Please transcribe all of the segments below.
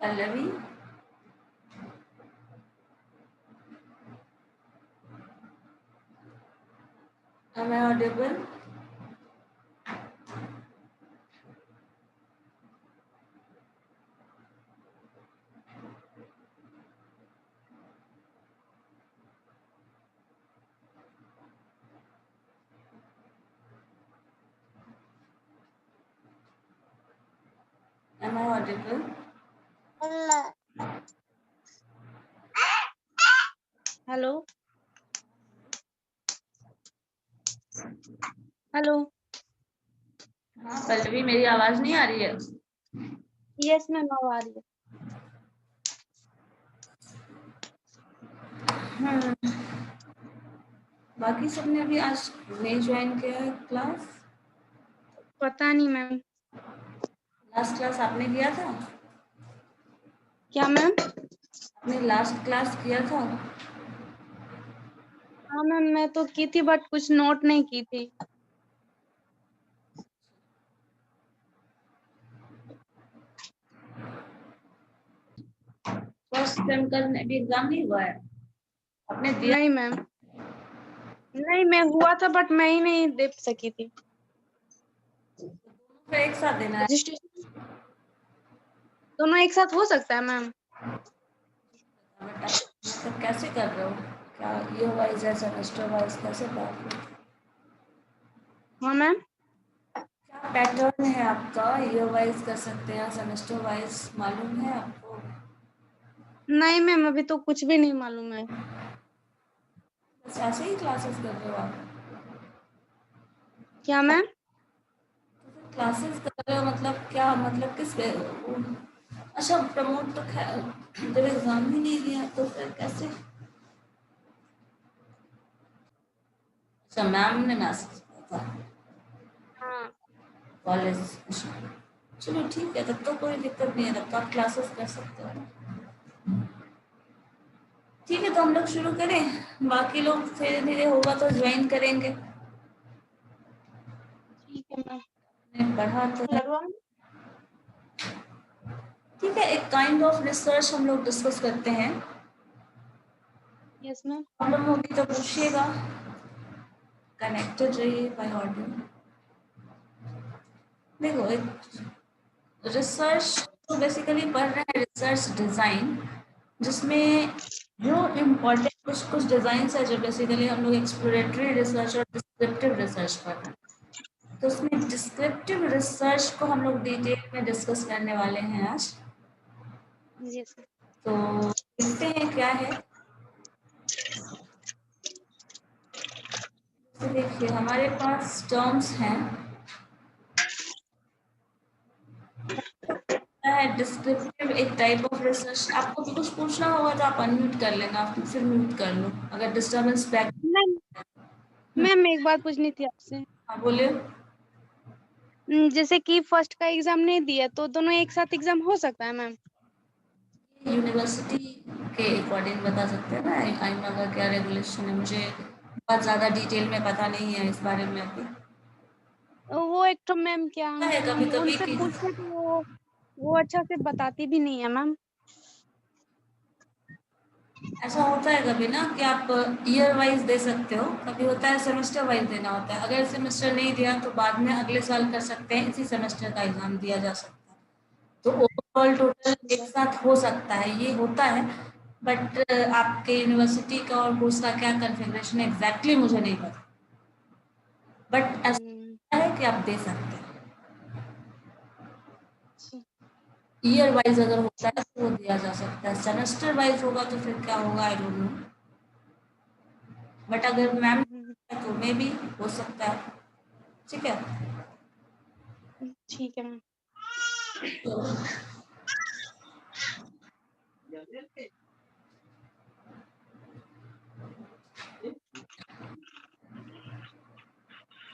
Pallavi, am I audible? Am I audible? Hello hello. हाँ पल्लवी, मेरी आवाज नहीं आ रही है? यस मैम, अब आ रही है। बाकी सबने अभी आज नहीं ज्वाइन किया है क्लास? पता नहीं मैम। लास्ट क्लास आपने किया था? क्या मैम? आपने लास्ट क्लास किया था? हाँ मैम, मैं तो की थी बट कुछ नोट नहीं की थी। फर्स्ट सेम का भी एग्जाम नहीं हुआ है? आपने दिया? नहीं मैम, नहीं मैं हुआ था बट मैं ही नहीं दे सकी थी। फिर एक साथ देना है? रजिस्ट्रेशन दोनों एक साथ हो सकता है मैम? बट आप मतलब कैसे कर रहे हो? क्या ईयर वाइज है, सेमेस्टर वाइज, कैसे कर रहे हो? हाँ मैम। क्या पैटर्न है आपका? ईयर वाइज कर सकते हैं, सेमेस्टर वाइज मालूम है आपको? नहीं मैम, अभी तो कुछ भी नहीं मालूम है। बस ऐसे ही क्लासेस कर रहे हो आप? क्या मैम? क्लासेस कर रहे हो मतलब क्या, मतलब किस पे? अच्छा, प्रमोट तो खैर जब एग्जाम ही नहीं दिया तो फिर कैसे? अच्छा, मैम ने मैसेज किया था हाँ कॉलेज? चलो ठीक है, तब तो कोई दिक्कत नहीं है, तब तो आप क्लासेस कर सकते हो। ठीक है, तो हम लोग शुरू करें, बाकी लोग धीरे धीरे होगा तो ज्वाइन करेंगे। ठीक है मैम। मैंने पढ़ा तो है। लगवा। ठीक है, एक काइंड ऑफ रिसर्च हम लोग डिस्कस करते हैं। Yes ma'am. प्रॉब्लम होगी तो पूछिएगा, कनेक्टेड रहिए बाय ऑडियो। देखो, एक रिसर्च तो बेसिकली पढ़ रहे हैं रिसर्च डिज़ाइन, जिसमें जो इम्पोर्टेंट कुछ कुछ डिज़ाइंस है जो बेसिकली हम लोग एक्सप्लोरेटरी रिसर्च और डिस्क्रिप्टिव रिसर्च पढ़ रहे हैं। तो उसमें डिस्क्रिप्टिव रिसर्च को हम लोग डिटेल में डिस्कस करने वाले हैं आज। यस तो देखते हैं क्या है। तो देखिए, हमारे पास टर्म्स हैं। है डिस्क्रिप्टिव एक टाइप ऑफ रिसर्च। आपको भी कुछ पूछना होगा तो आप अनम्यूट कर लेना, फिर म्यूट कर लो अगर डिस्टर्बेंस बैक। मैम। मैम एक बात पूछनी थी आपसे। हाँ बोलिए। जैसे कि फर्स्ट का एग्जाम नहीं दिया तो दोनों एक साथ एग्जाम हो सकता है मैम? यूनिवर्सिटी के अकॉर्डिंग बता सकते हैं ना, आईमा का क्या रेगुलेशन है, मुझे बहुत ज़्यादा डिटेल में पता नहीं है इस बारे में अभी। वो एक तो मैम क्या है कभी हम कभी उनसे कि पूछते तो वो अच्छा से बताती भी नहीं है मैम। ऐसा होता है कभी ना कि आप ईयर वाइज दे सकते हो, कभी होता है सेमेस्टर वाइज देना होता है। अगर सेमेस्टर नहीं दिया तो बाद में अगले साल कर सकते हैं, इसी सेमेस्टर का एग्जाम दिया जा सकता है। तो ओवरऑल टोटल एक साथ हो सकता है, ये होता है। बट आपके यूनिवर्सिटी का और कोर्स का क्या कन्फिग्रेशन है एग्जैक्टली मुझे नहीं पता, बट ऐसा है कि आप दे सकते हैं। ईयर वाइज अगर होता है तो वो दिया जा सकता है, सेमेस्टर वाइज होगा तो फिर क्या होगा आई डोंट नो। बट अगर मैम तो मे भी हो सकता है। ठीक है। ठीक है मैम।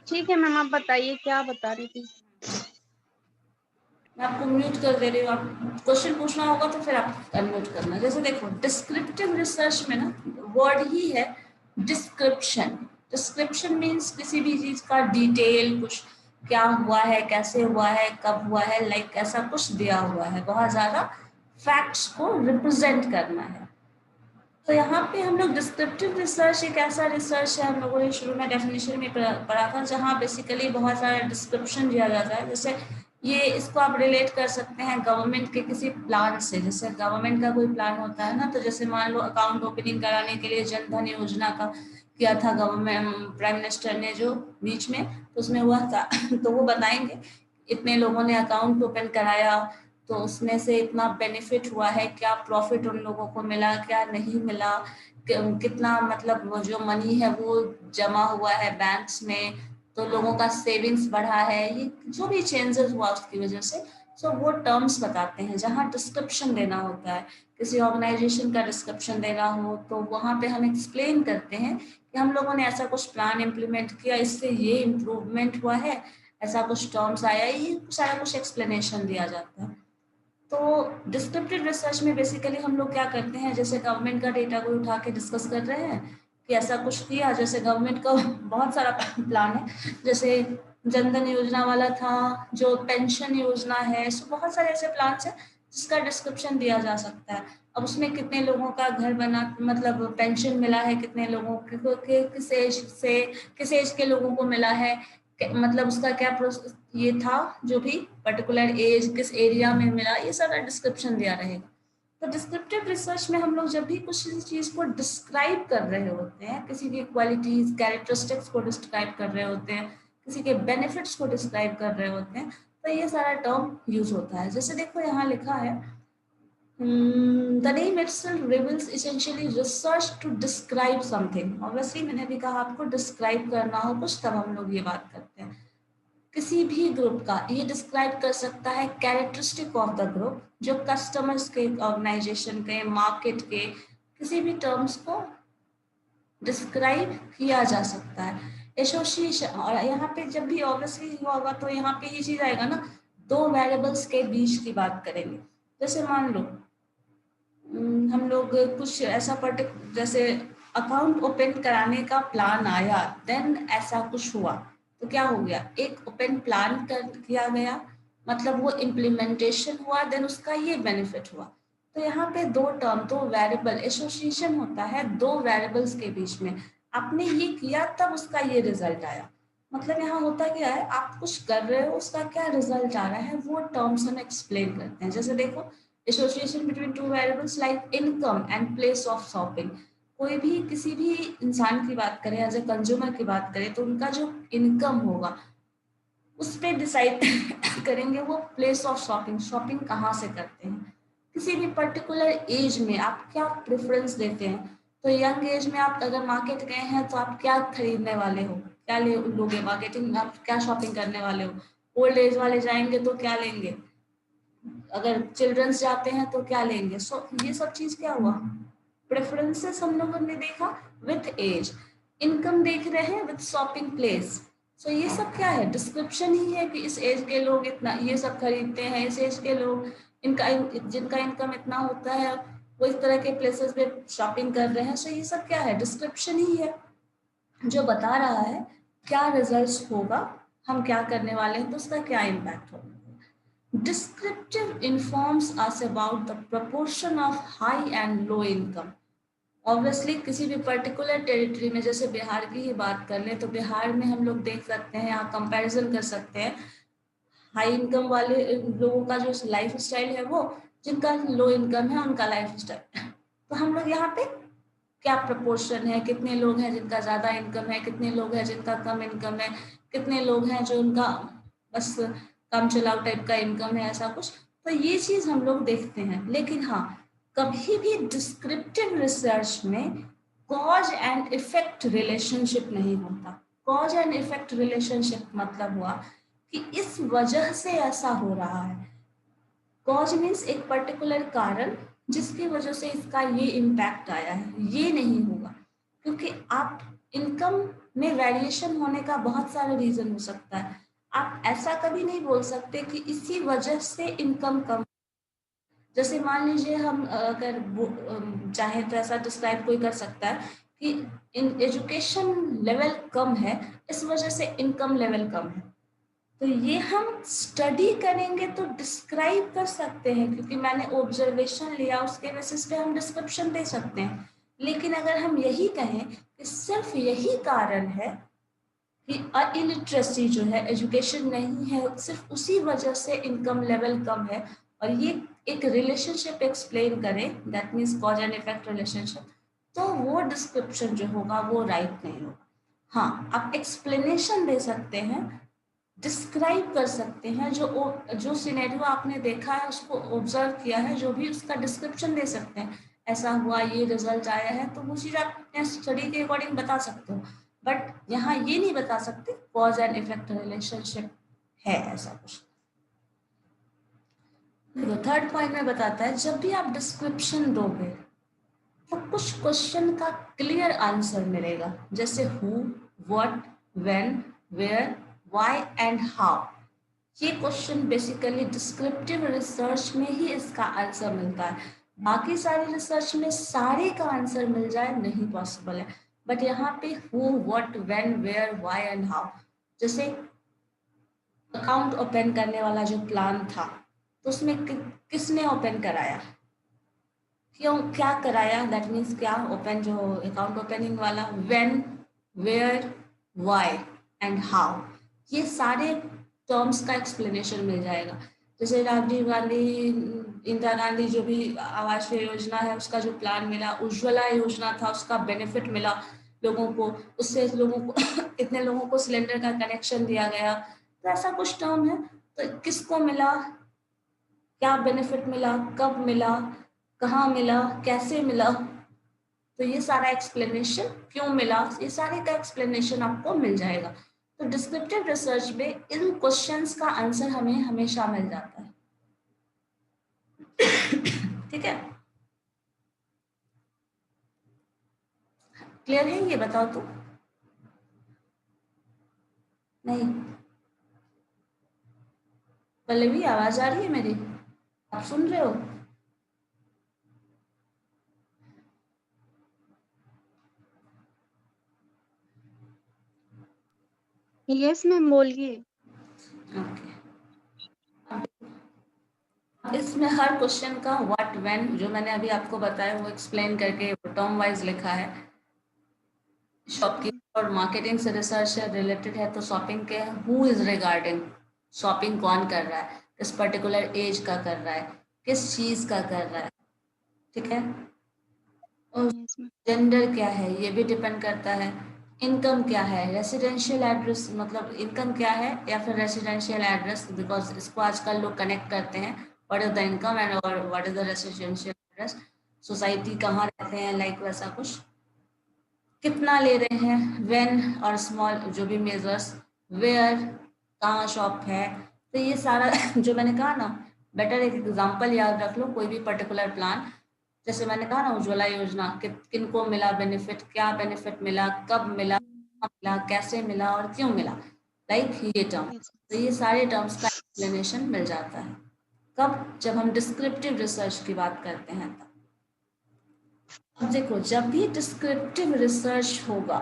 ठीक है मैम, आप बताइए क्या बता रही थी। मैं आपको म्यूट कर दे रही हूँ, आप क्वेश्चन पूछना होगा तो फिर आप अनम्यूट करना। जैसे देखो, डिस्क्रिप्टिव रिसर्च में ना वर्ड ही है डिस्क्रिप्शन। डिस्क्रिप्शन मीन्स किसी भी चीज का डिटेल, कुछ क्या हुआ है, कैसे हुआ है, कब हुआ है, लाइक ऐसा कुछ दिया हुआ है, बहुत ज्यादा फैक्ट्स को रिप्रेजेंट करना है। तो यहाँ पे हम लोग डिस्क्रिप्टिव रिसर्च एक ऐसा रिसर्च है, हम लोगों ने शुरू में डेफिनेशन में पढ़ा था, जहाँ बेसिकली बहुत सारा डिस्क्रिप्शन दिया जाता है। जैसे ये इसको आप रिलेट कर सकते हैं गवर्नमेंट के किसी प्लान से। जैसे गवर्नमेंट का कोई प्लान होता है ना, तो जैसे मान लो अकाउंट ओपनिंग कराने के लिए जन धन योजना का किया था गवर्नमेंट, प्राइम मिनिस्टर ने जो बीच में, तो उसमें हुआ था तो वो बताएंगे इतने लोगों ने अकाउंट ओपन कराया तो उसमें से इतना बेनिफिट हुआ है, क्या प्रॉफिट उन लोगों को मिला, क्या नहीं मिला, कितना मतलब वो जो मनी है वो जमा हुआ है बैंक्स में, तो लोगों का सेविंग्स बढ़ा है, ये जो भी चेंजेस हुआ उसकी वजह से। सो वो टर्म्स बताते हैं। जहाँ डिस्क्रिप्शन देना होता है, किसी ऑर्गेनाइजेशन का डिस्क्रिप्शन देना हो, तो वहाँ पे हम एक्सप्लेन करते हैं कि हम लोगों ने ऐसा कुछ प्लान इम्प्लीमेंट किया, इससे ये इम्प्रूवमेंट हुआ है, ऐसा कुछ टर्म्स आया, ये सारा कुछ एक्सप्लेनेशन दिया जाता है। तो डिस्क्रिप्टिव रिसर्च में बेसिकली हम लोग क्या करते हैं, जैसे गवर्नमेंट का डेटा को उठा के डिस्कस कर रहे हैं कि ऐसा कुछ किया। जैसे गवर्नमेंट का बहुत सारा प्लान है, जैसे जनधन योजना वाला था, जो पेंशन योजना है, सो बहुत सारे ऐसे प्लान है जिसका डिस्क्रिप्शन दिया जा सकता है। अब उसमें कितने लोगों का घर बना, मतलब पेंशन मिला है, कितने लोगों के किस एज के लोगों को मिला है, मतलब उसका क्या ये था, जो भी पर्टिकुलर एज किस एरिया में मिला, ये सारा डिस्क्रिप्शन दिया रहेगा। तो डिस्क्रिप्टिव रिसर्च में हम लोग जब भी कुछ चीज को डिस्क्राइब कर रहे होते हैं, किसी की क्वालिटीज कैरेक्टरिस्टिक्स को डिस्क्राइब कर रहे होते हैं, किसी के बेनिफिट्स को डिस्क्राइब कर रहे होते हैं, तो ये सारा टर्म यूज होता है। जैसे देखो यहाँ लिखा है, the name itself reveals essentially research to describe something। Obviously मैंने भी कहा आपको डिस्क्राइब करना हो कुछ, तब हम लोग ये बात करते हैं। किसी भी ग्रुप का ये डिस्क्राइब कर सकता है कैरेक्टरिस्टिक ऑफ द ग्रुप, जो कस्टमर्स के, ऑर्गेनाइजेशन के, मार्केट के, किसी भी टर्म्स को डिस्क्राइब किया जा सकता है। एसोसिएशन, और यहाँ पे जब भी ऑब्वियसली हुआ होगा तो यहाँ पे ये चीज आएगा ना, दो वेरिएबल्स के बीच की बात करेंगे। जैसे मान लो हम लोग कुछ ऐसा जैसे अकाउंट ओपन कराने का प्लान आया, देन ऐसा कुछ हुआ, तो क्या हो गया, एक ओपन प्लान कर किया गया, मतलब वो इम्प्लीमेंटेशन हुआ, देन उसका ये बेनिफिट हुआ। तो यहाँ पे दो टर्म, दो वेरिएबल, एसोसिएशन होता है दो वेरिएबल्स के बीच में। आपने ये किया तब उसका ये रिजल्ट आया। मतलब यहाँ होता क्या है, आप कुछ कर रहे हो, उसका क्या रिजल्ट आ रहा है, वो टर्म्स हम एक्सप्लेन करते हैं। जैसे देखो, association between two variables like income and place of shopping. कोई भी किसी भी इंसान की बात करें, एज ए कंज्यूमर की बात करें, तो उनका जो इनकम होगा उस पर डिसाइड करेंगे वो प्लेस ऑफ शॉपिंग, शॉपिंग कहाँ से करते हैं। किसी भी पर्टिकुलर एज में आप क्या प्रेफरेंस देते हैं, तो यंग एज में आप अगर मार्केट गए हैं तो आप क्या खरीदने वाले हो, क्या ले लोगे मार्केटिंग, आप क्या शॉपिंग करने वाले हो। ओल्ड एज वाले जाएंगे तो क्या लेंगे, अगर चिल्ड्रंस जाते हैं तो क्या लेंगे। सो ये सब चीज क्या हुआ, प्रेफरेंसेस हम लोगों ने देखा विथ एज। इनकम देख रहे हैं विथ शॉपिंग प्लेस। सो ये सब क्या है, डिस्क्रिप्शन ही है कि इस एज के लोग इतना ये सब खरीदते हैं, इस एज के लोग इनका जिनका इनकम इतना होता है वो इस तरह के प्लेसेस पे शॉपिंग कर रहे हैं। सो ये सब क्या है, डिस्क्रिप्शन ही है, जो बता रहा है क्या रिजल्ट होगा, हम क्या करने वाले हैं, तो उसका क्या इम्पैक्ट होगा। Descriptive informs us about the proportion of high and low income। Obviously किसी भी पर्टिकुलर टेरिटरी में, जैसे बिहार की ही बात कर लें, तो बिहार में हम लोग देख सकते हैं, यहाँ कंपैरिजन कर सकते हैं हाई इनकम वाले लोगों का जो लाइफ स्टाइल है वो, जिनका लो इनकम है उनका लाइफ स्टाइल। तो हम लोग यहाँ पे क्या प्रपोर्शन है, कितने लोग हैं जिनका ज्यादा इनकम है, कितने लोग हैं जिनका कम इनकम है, कितने लोग हैं जो उनका बस काम चलाओ टाइप का इनकम है, ऐसा कुछ। तो ये चीज हम लोग देखते हैं। लेकिन हाँ, कभी भी डिस्क्रिप्टिव रिसर्च में कॉज एंड इफेक्ट रिलेशनशिप नहीं होता। कॉज एंड इफेक्ट रिलेशनशिप मतलब हुआ कि इस वजह से ऐसा हो रहा है। कॉज मीन्स एक पर्टिकुलर कारण जिसकी वजह से इसका ये इम्पैक्ट आया है, ये नहीं होगा। क्योंकि आप इनकम में वेरिएशन होने का बहुत सारे रीजन हो सकता है। आप ऐसा कभी नहीं बोल सकते कि इसी वजह से इनकम कम। जैसे मान लीजिए हम अगर चाहे तो ऐसा डिस्क्राइब कोई कर सकता है कि इन एजुकेशन लेवल कम है, इस वजह से इनकम लेवल कम है। तो ये हम स्टडी करेंगे तो डिस्क्राइब कर सकते हैं, क्योंकि मैंने ऑब्जर्वेशन लिया, उसके बेसिस पे हम डिस्क्रिप्शन दे सकते हैं। लेकिन अगर हम यही कहें कि सिर्फ यही कारण है कि इलिटरेसी जो है, एजुकेशन नहीं है, सिर्फ उसी वजह से इनकम लेवल कम है, और ये एक रिलेशनशिप एक्सप्लेन करें, that means cause and effect relationship, तो वो डिस्क्रिप्शन जो होगा वो राइट नहीं होगा। हाँ, आप एक्सप्लेनेशन दे सकते हैं, डिस्क्राइब कर सकते हैं, जो सिनेरियो आपने देखा है, उसको ऑब्जर्व किया है, जो भी उसका डिस्क्रिप्शन दे सकते हैं, ऐसा हुआ, ये रिजल्ट आया है, तो वो चीज़ आप अपने स्टडी के अकॉर्डिंग बता सकते हो। बट यहाँ ये नहीं बता सकते कॉज एंड इफेक्ट रिलेशनशिप है, ऐसा कुछ। देखो थर्ड पॉइंट में बताता है, जब भी आप डिस्क्रिप्शन दोगे तो कुछ क्वेश्चन का क्लियर आंसर मिलेगा, जैसे who, what, when, where, why and how. ये क्वेश्चन बेसिकली डिस्क्रिप्टिव रिसर्च में ही इसका आंसर मिलता है। बाकी सारी रिसर्च में सारे का आंसर मिल जाए नहीं पॉसिबल है, बट यहाँ पे who, what, when, where, why and how. जैसे अकाउंट ओपन करने वाला जो प्लान था, तो उसमें किसने ओपन कराया, क्यों, क्या कराया, दैट मीन्स क्या, ओपन जो अकाउंट ओपनिंग वाला, when, where, why and how, ये सारे टर्म्स का एक्सप्लेनेशन मिल जाएगा। जैसे राजीव गांधी, इंदिरा गांधी जो भी आवास योजना है उसका जो प्लान मिला, उज्ज्वला योजना था उसका बेनिफिट मिला लोगों को, उससे लोगों को इतने लोगों को सिलेंडर का कनेक्शन दिया गया, तो ऐसा कुछ टर्म है, तो किसको मिला, क्या बेनिफिट मिला, कब मिला, कहाँ मिला, कैसे मिला, तो ये सारा एक्सप्लेनेशन, क्यों मिला, ये सारे का एक्सप्लेनेशन आपको मिल जाएगा। तो डिस्क्रिप्टिव रिसर्च में इन क्वेश्चंस का आंसर हमें हमेशा मिल जाता है। ठीक है, क्लियर है ये, बताओ तो। नहीं, पल्लवी आवाज आ रही है मेरी, आप सुन रहे हो? यस मैम, बोलिए। ओके, इसमें हर क्वेश्चन का व्हाट, व्हेन, जो मैंने अभी आपको बताया वो एक्सप्लेन करके टर्म वाइज लिखा है। शॉपकीपर और मार्केटिंग से रिसर्च से रिलेटेड है, तो शॉपिंग के हु इज रिगार्डिंग, शॉपिंग कौन कर रहा है, किस पर्टिकुलर एज का कर रहा है, किस चीज का कर रहा है, ठीक है। और यस मैम। जेंडर क्या है ये भी डिपेंड करता है। इनकम क्या है, रेसिडेंशियल एड्रेस, मतलब इनकम क्या है या फिर रेसिडेंशियल एड्रेस, बिकॉज इसको आजकल लोग कनेक्ट करते हैं, what is the income and और what is the residential address, society कहाँ रहते हैं, लाइक वैसा कुछ। कितना ले रहे हैं, व्हेन और स्मॉल जो भी मेजर्स, वेयर, कहाँ शॉप है, तो ये सारा जो मैंने कहा ना, बेटर एक एग्जांपल याद रख लो, कोई भी पर्टिकुलर प्लान, जैसे मैंने कहा ना उज्ज्वला योजना, किन को मिला बेनिफिट, क्या बेनिफिट मिला, कब मिला, कहाँ मिला, कैसे मिला और क्यों मिला, लाइक ये टर्म। यस। तो ये सारे टर्म्स का एक्सप्लेनेशन मिल जाता है कब, जब हम डिस्क्रिप्टिव रिसर्च की बात करते हैं तब। अब देखो, जब भी डिस्क्रिप्टिव रिसर्च होगा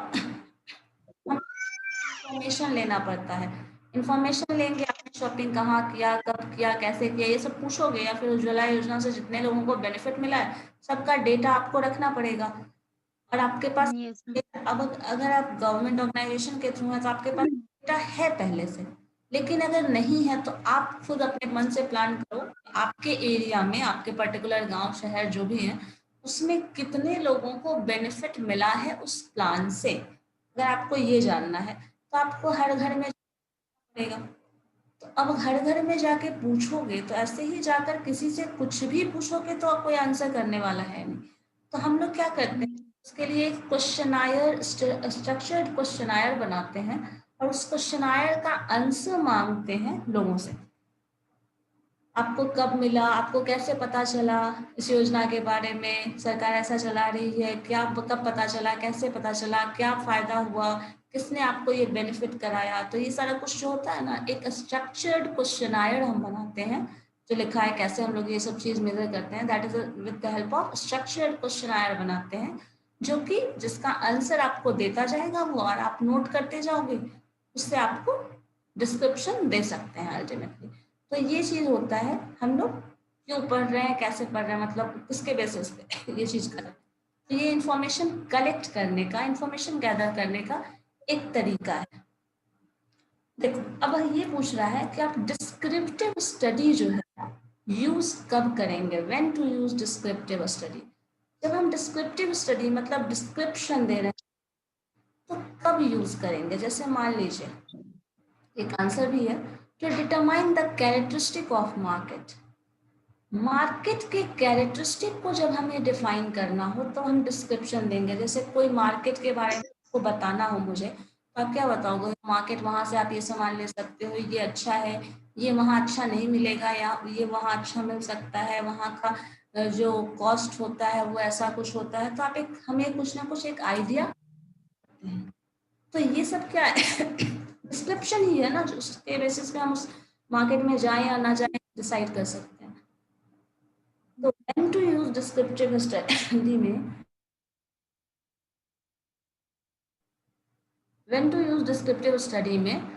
हम इंफॉर्मेशन लेना पड़ता है। इंफॉर्मेशन लेंगे, आपने शॉपिंग कहाँ किया, कब किया, कैसे किया, ये सब पूछोगे, या फिर उज्ज्वला योजना से जितने लोगों को बेनिफिट मिला है सबका डेटा आपको रखना पड़ेगा। और आपके पास, यस मैम। अब अगर आप गवर्नमेंट ऑर्गेनाइजेशन के थ्रू है तो आपके पास डेटा है पहले से, लेकिन अगर नहीं है तो आप खुद अपने मन से प्लान करो, आपके एरिया में, आपके पर्टिकुलर गांव शहर जो भी है, उसमें कितने लोगों को बेनिफिट मिला है उस प्लान से। अगर आपको ये जानना है तो आपको हर घर में पड़ेगा। तो अब हर घर में जाके पूछोगे तो ऐसे ही जाकर किसी से कुछ भी पूछोगे तो कोई आंसर करने वाला है नहीं। तो हम लोग क्या करते हैं, उसके लिए एक क्वेश्चनायर, स्ट्रक्चर्ड क्वेश्चनायर बनाते हैं, और उस क्वेश्चनायर का आंसर मांगते हैं लोगों से। आपको कब मिला, आपको कैसे पता चला इस योजना के बारे में, सरकार ऐसा चला रही है, क्या कब पता चला, कैसे पता चला, क्या फायदा हुआ, किसने आपको ये बेनिफिट कराया, तो ये सारा कुछ जो होता है ना, एक स्ट्रक्चर्ड क्वेश्चनायर हम बनाते हैं, जो लिखा है कैसे हम लोग ये सब चीज मेजर करते हैं, that is with the help of structured questionnaire बनाते हैं, जो कि जिसका आंसर आपको देता जाएगा वो, और आप नोट करते जाओगे, उससे आपको डिस्क्रिप्शन दे सकते हैं अल्टीमेटली। तो ये चीज होता है, हम लोग क्यों पढ़ रहे हैं, कैसे पढ़ रहे हैं, मतलब किसके बेसिस पे ये चीज कर रहे हैं। तो ये इंफॉर्मेशन कलेक्ट करने का, इंफॉर्मेशन गैदर करने का एक तरीका है। देखो अब ये पूछ रहा है कि आप डिस्क्रिप्टिव स्टडी जो है यूज कब करेंगे, when to use descriptive study. जब हम डिस्क्रिप्टिव स्टडी मतलब डिस्क्रिप्शन दे रहे हैं तो कब यूज करेंगे। जैसे मान लीजिए एक आंसर भी है, to determine the characteristic of market. Market के कैरेक्टरिस्टिक को जब हमें डिफाइन करना हो तो हम डिस्क्रिप्शन देंगे। जैसे कोई मार्केट के बारे में आपको बताना हो मुझे, तो आप क्या बताओगे, मार्केट वहां से आप ये सामान ले सकते हो, ये अच्छा है, ये वहां अच्छा नहीं मिलेगा, या ये वहां अच्छा मिल सकता है, वहां का जो कॉस्ट होता है वो ऐसा कुछ होता है। तो आप एक हमें कुछ ना कुछ एक आइडिया, तो ये सब क्या है डिस्क्रिप्शन ही है ना, जो उसके बेसिस पे हम उस मार्केट में जाएं या ना जाएं डिसाइड कर सकते हैं। तो when to use descriptive study में, when to use descriptive study में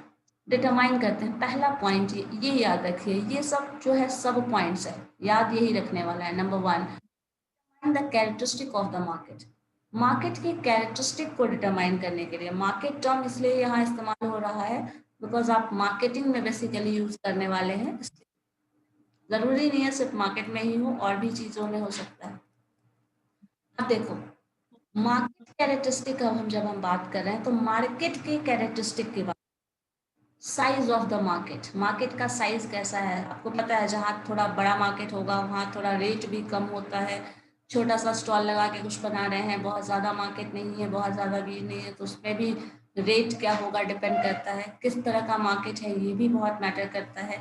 डिटरमाइन करते हैं। पहला पॉइंट ये याद रखिए, ये सब जो है सब पॉइंट्स है, याद यही रखने वाला है। Number 1, the characteristic of the market. Market के कैरेक्टरिस्टिक को डिटरमाइन करने के लिए, मार्केट टर्म इसलिए यहाँ इस्तेमाल हो रहा है बिकॉज आप मार्केटिंग में बेसिकली यूज करने वाले हैं, इसलिए जरूरी नहीं है सिर्फ मार्केट में ही हो, और भी चीजों में हो सकता है। अब देखो मार्केट कैरेक्टरिस्टिक, अब जब हम बात कर रहे हैं तो मार्केट के कैरेक्टरिस्टिक की बात, size of the market, market का साइज कैसा है। आपको पता है जहाँ थोड़ा बड़ा मार्केट होगा वहाँ थोड़ा रेट भी कम होता है, छोटा सा स्टॉल लगा के कुछ बना रहे हैं, बहुत ज़्यादा मार्केट नहीं है, बहुत ज़्यादा भीड़ नहीं है, तो उसमें भी रेट क्या होगा डिपेंड करता है। किस तरह का मार्केट है ये भी बहुत मैटर करता है।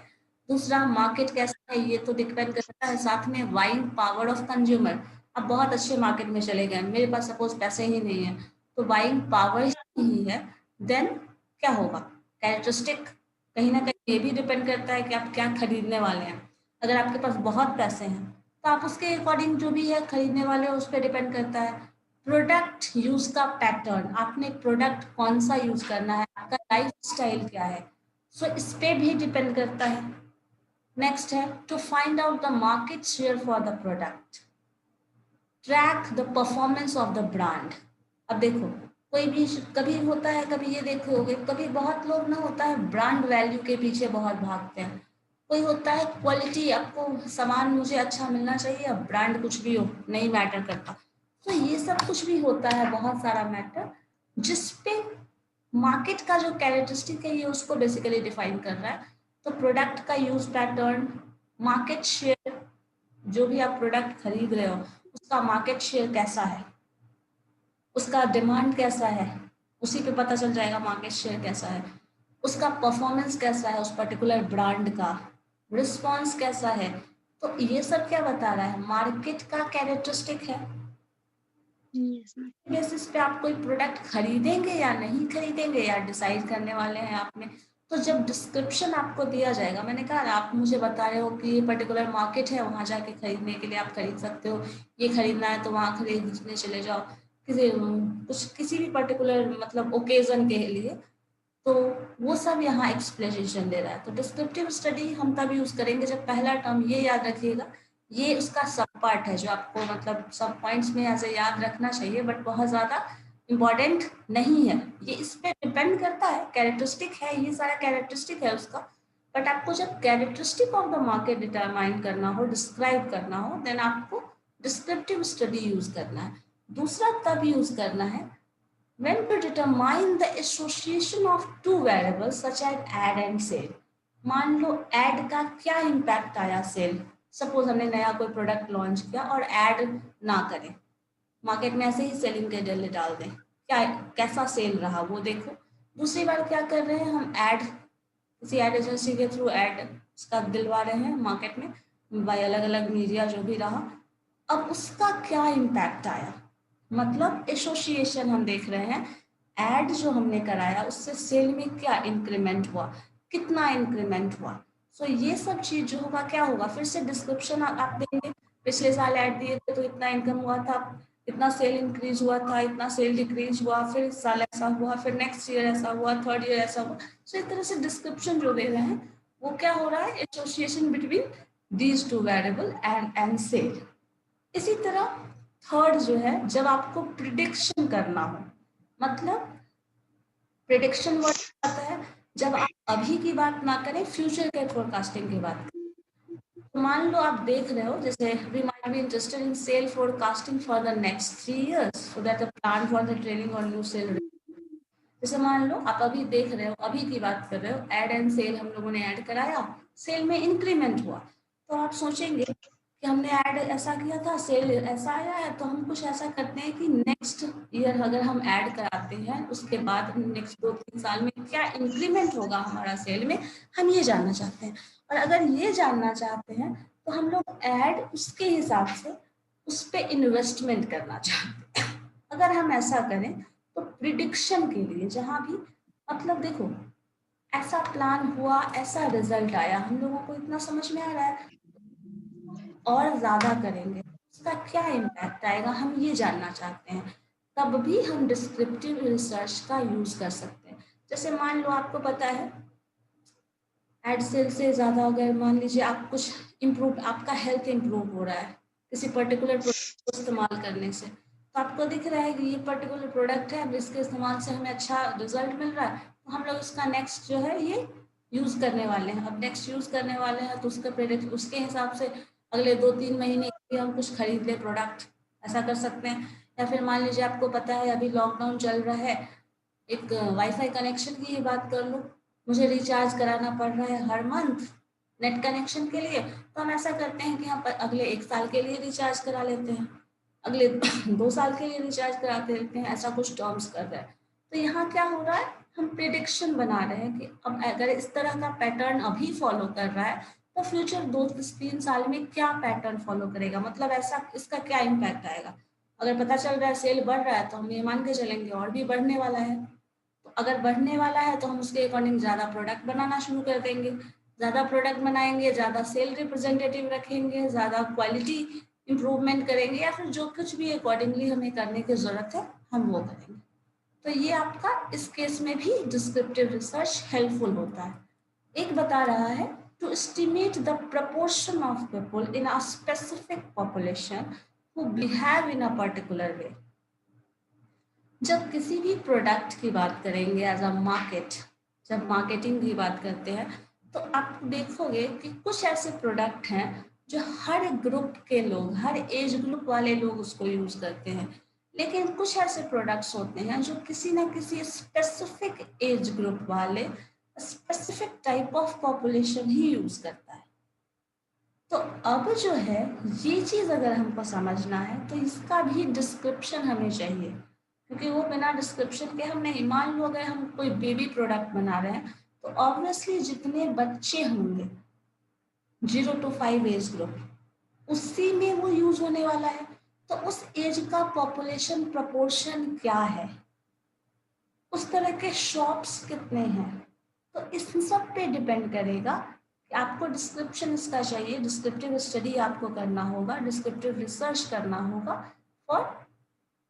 दूसरा मार्केट कैसा है ये तो डिपेंड करता है, साथ में बाइंग पावर ऑफ कंज्यूमर। अब बहुत अच्छे मार्केट में चले गए, मेरे पास सपोज पैसे ही नहीं है, तो बाइंग पावर ही नहीं है, देन क्या होगा, कैरेक्टरिस्टिक कहीं ना कहीं ये भी डिपेंड करता है कि आप क्या खरीदने वाले हैं। अगर आपके पास बहुत पैसे हैं तो आप उसके अकॉर्डिंग जो भी है खरीदने वाले हो उस पर डिपेंड करता है। प्रोडक्ट यूज का पैटर्न, आपने प्रोडक्ट कौन सा यूज करना है, आपका लाइफ स्टाइल क्या है, सो इस पे भी डिपेंड करता है। नेक्स्ट है to find out the market share for the product, track the performance of the brand. अब देखो कोई भी कभी होता है, कभी ये देखोगे कभी बहुत लोग ना होता है ब्रांड वैल्यू के पीछे बहुत भागते हैं, कोई होता है क्वालिटी, आपको सामान मुझे अच्छा मिलना चाहिए, अब ब्रांड कुछ भी हो नहीं मैटर करता। तो ये सब कुछ भी होता है, बहुत सारा मैटर जिसपे मार्केट का जो कैरेक्टरिस्टिक है ये उसको बेसिकली डिफाइन कर रहा है। तो प्रोडक्ट का यूज पैटर्न, मार्केट शेयर, जो भी आप प्रोडक्ट खरीद रहे हो उसका मार्केट शेयर कैसा है, उसका डिमांड कैसा है, उसी पे पता चल जाएगा मार्केट शेयर कैसा है। उसका परफॉर्मेंस कैसा है, उस पर्टिकुलर ब्रांड का रिस्पॉन्स कैसा है। तो ये सब क्या बता रहा है, मार्केट का कैरेक्टरिस्टिक है। बेसिस पे आप कोई प्रोडक्ट खरीदेंगे या नहीं खरीदेंगे या डिसाइड करने वाले हैं आपने। तो जब डिस्क्रिप्शन आपको दिया जाएगा, मैंने कहा आप मुझे बता रहे हो कि ये पर्टिकुलर मार्केट है, वहां जाके खरीदने के लिए आप खरीद सकते हो, ये खरीदना है तो वहां खरीदने चले जाओ, किसी भी पर्टिकुलर मतलब ओकेजन के लिए। तो वो सब यहाँ एक्सप्लेनेशन दे रहा है। तो डिस्क्रिप्टिव स्टडी हम तब यूज करेंगे जब पहला टर्म, ये याद रखिएगा, ये उसका सब पार्ट है जो आपको मतलब सब पॉइंट्स में ऐसे याद रखना चाहिए, बट बहुत ज्यादा इम्पोर्टेंट नहीं है। ये इस पे डिपेंड करता है, कैरेक्टरिस्टिक है, ये सारा कैरेक्टरिस्टिक है उसका। बट आपको जब characteristic of the market determine करना हो, डिस्क्राइब करना हो, देन आपको डिस्क्रिप्टिव स्टडी यूज करना है। दूसरा तब यूज करना है when to determine the association of two variables such as add and sale। मान लो एड का क्या इम्पैक्ट आया सेल, सपोज हमने नया कोई प्रोडक्ट लॉन्च किया और एड ना करें, मार्केट में ऐसे ही सेलिंग के डेले डाल दें, क्या कैसा सेल रहा वो देखो। दूसरी बार क्या कर रहे हैं, हम एड किसी एड एजेंसी के थ्रू एड उसका दिलवा रहे हैं मार्केट में बाय अलग अलग मीडिया जो भी रहा, अब उसका क्या इम्पैक्ट आया, मतलब एसोसिएशन हम देख रहे हैं, एड जो हमने कराया उससे सेल में क्या इंक्रीमेंट हुआ, कितना इंक्रीमेंट हुआ। सो ये सब चीज जो होगा क्या होगा, फिर से डिस्क्रिप्शन आप देंगे, पिछले साल ऐड दिए थे तो इतना इनकम हुआ था, इतना सेल इंक्रीज हुआ था, इतना सेल डिक्रीज हुआ, फिर इस साल ऐसा हुआ, फिर नेक्स्ट ईयर ऐसा हुआ, थर्ड ईयर ऐसा हुआ। सो इस तरह से डिस्क्रिप्शन जो दे रहे हैं वो क्या हो रहा है, association between these two variable and sale. इसी तरह थर्ड जो है, जब आपको प्रिडिक्शन करना हो, मतलब प्रिडिक्शन वर्ड आता है जब आप अभी की बात ना करें, फ्यूचर के फोरकास्टिंग की बात करें। तो मान लो आप देख रहे हो, जैसे we might be interested in sale forecasting for the next 3 years so that the plan for the training और न्यू सेल। जैसे मान लो आप अभी देख रहे हो, अभी की बात कर रहे हो, एड एंड सेल हम लोगों ने ऐड कराया, सेल में इंक्रीमेंट हुआ, तो आप सोचेंगे कि हमने ऐड ऐसा किया था, सेल ऐसा आया है, तो हम कुछ ऐसा करते हैं कि नेक्स्ट ईयर अगर हम ऐड कराते हैं, उसके बाद नेक्स्ट 2-3 साल में क्या इंक्रीमेंट होगा हमारा सेल में, हम ये जानना चाहते हैं। और अगर ये जानना चाहते हैं तो हम लोग ऐड उसके हिसाब से उस पर इन्वेस्टमेंट करना चाहते हैं। अगर हम ऐसा करें तो प्रिडिक्शन के लिए जहां भी, मतलब देखो, ऐसा प्लान हुआ, ऐसा रिजल्ट आया, हम लोगों को इतना समझ में आ रहा है, और ज्यादा करेंगे उसका क्या इम्पैक्ट आएगा, हम ये जानना चाहते हैं। तब भी हम डिस्क्रिप्टिव रिसर्च का यूज कर सकते हैं। जैसे मान लो आपको पता है एड सेल से ज्यादा, अगर मान लीजिए आप कुछ इम्प्रूव, आपका हेल्थ इम्प्रूव हो रहा है किसी पर्टिकुलर प्रोडक्ट को इस्तेमाल करने से, तो आपको दिख रहा है कि ये पर्टिकुलर प्रोडक्ट है, अब इसके इस्तेमाल से हमें अच्छा रिजल्ट मिल रहा है, तो हम लोग इसका नेक्स्ट जो है ये यूज करने वाले हैं। अब नेक्स्ट यूज करने वाले हैं तो उसका प्रोडक्ट, उसके हिसाब से अगले 2-3 महीने के लिए हम कुछ खरीद ले प्रोडक्ट, ऐसा कर सकते हैं। या फिर मान लीजिए आपको पता है अभी लॉकडाउन चल रहा है, एक वाईफाई कनेक्शन की ही बात कर लो, मुझे रिचार्ज कराना पड़ रहा है हर मंथ नेट कनेक्शन के लिए, तो हम ऐसा करते हैं कि हम अगले 1 साल के लिए रिचार्ज करा लेते हैं, अगले 2 साल के लिए रिचार्ज कराते रहते हैं, ऐसा कुछ टर्म्स कर रहे हैं। तो यहाँ क्या हो रहा है, हम प्रिडिक्शन बना रहे हैं कि अब अगर इस तरह का पैटर्न अभी फॉलो कर रहा है तो फ्यूचर 2-3 साल में क्या पैटर्न फॉलो करेगा, मतलब ऐसा इसका क्या इम्पैक्ट आएगा। अगर पता चल रहा है सेल बढ़ रहा है तो हम ये मान के चलेंगे और भी बढ़ने वाला है, तो अगर बढ़ने वाला है तो हम उसके अकॉर्डिंग ज़्यादा प्रोडक्ट बनाना शुरू कर देंगे, ज़्यादा प्रोडक्ट बनाएंगे, ज़्यादा सेल रिप्रेजेंटेटिव रखेंगे, ज़्यादा क्वालिटी इम्प्रूवमेंट करेंगे, या फिर जो कुछ भी अकॉर्डिंगली हमें करने की ज़रूरत है हम वो करेंगे। तो ये आपका इस केस में भी डिस्क्रिप्टिव रिसर्च हेल्पफुल होता है। एक बता रहा है to estimate the proportion of people in a specific population who behave in a particular way. जब किसी भी प्रोडक्ट की बात करेंगे एज अ मार्केट, जब मार्केटिंग की बात करते हैं, तो आप देखोगे कि कुछ ऐसे प्रोडक्ट हैं जो हर ग्रुप के लोग, हर एज ग्रुप वाले लोग उसको यूज करते हैं, लेकिन कुछ ऐसे प्रोडक्ट्स होते हैं जो किसी ना किसी स्पेसिफिक एज ग्रुप वाले, specific type of population he use करता है। तो अब जो है ये चीज अगर हमको समझना है तो इसका भी डिस्क्रिप्शन हमें चाहिए, क्योंकि वो बिना डिस्क्रिप्शन के हम नहीं, मान लो अगर हम कोई बेबी प्रोडक्ट बना रहे हैं तो ऑब्वियसली जितने बच्चे होंगे 0 to 5 एज ग्रुप उसी में वो यूज होने वाला है, तो उस एज का पॉपुलेशन प्रपोर्शन क्या है, उस तरह के शॉप्स कितने हैं, तो इस सब पे डिपेंड करेगा कि आपको डिस्क्रिप्शन इसका चाहिए, डिस्क्रिप्टिव स्टडी आपको करना होगा, डिस्क्रिप्टिव रिसर्च करना होगा और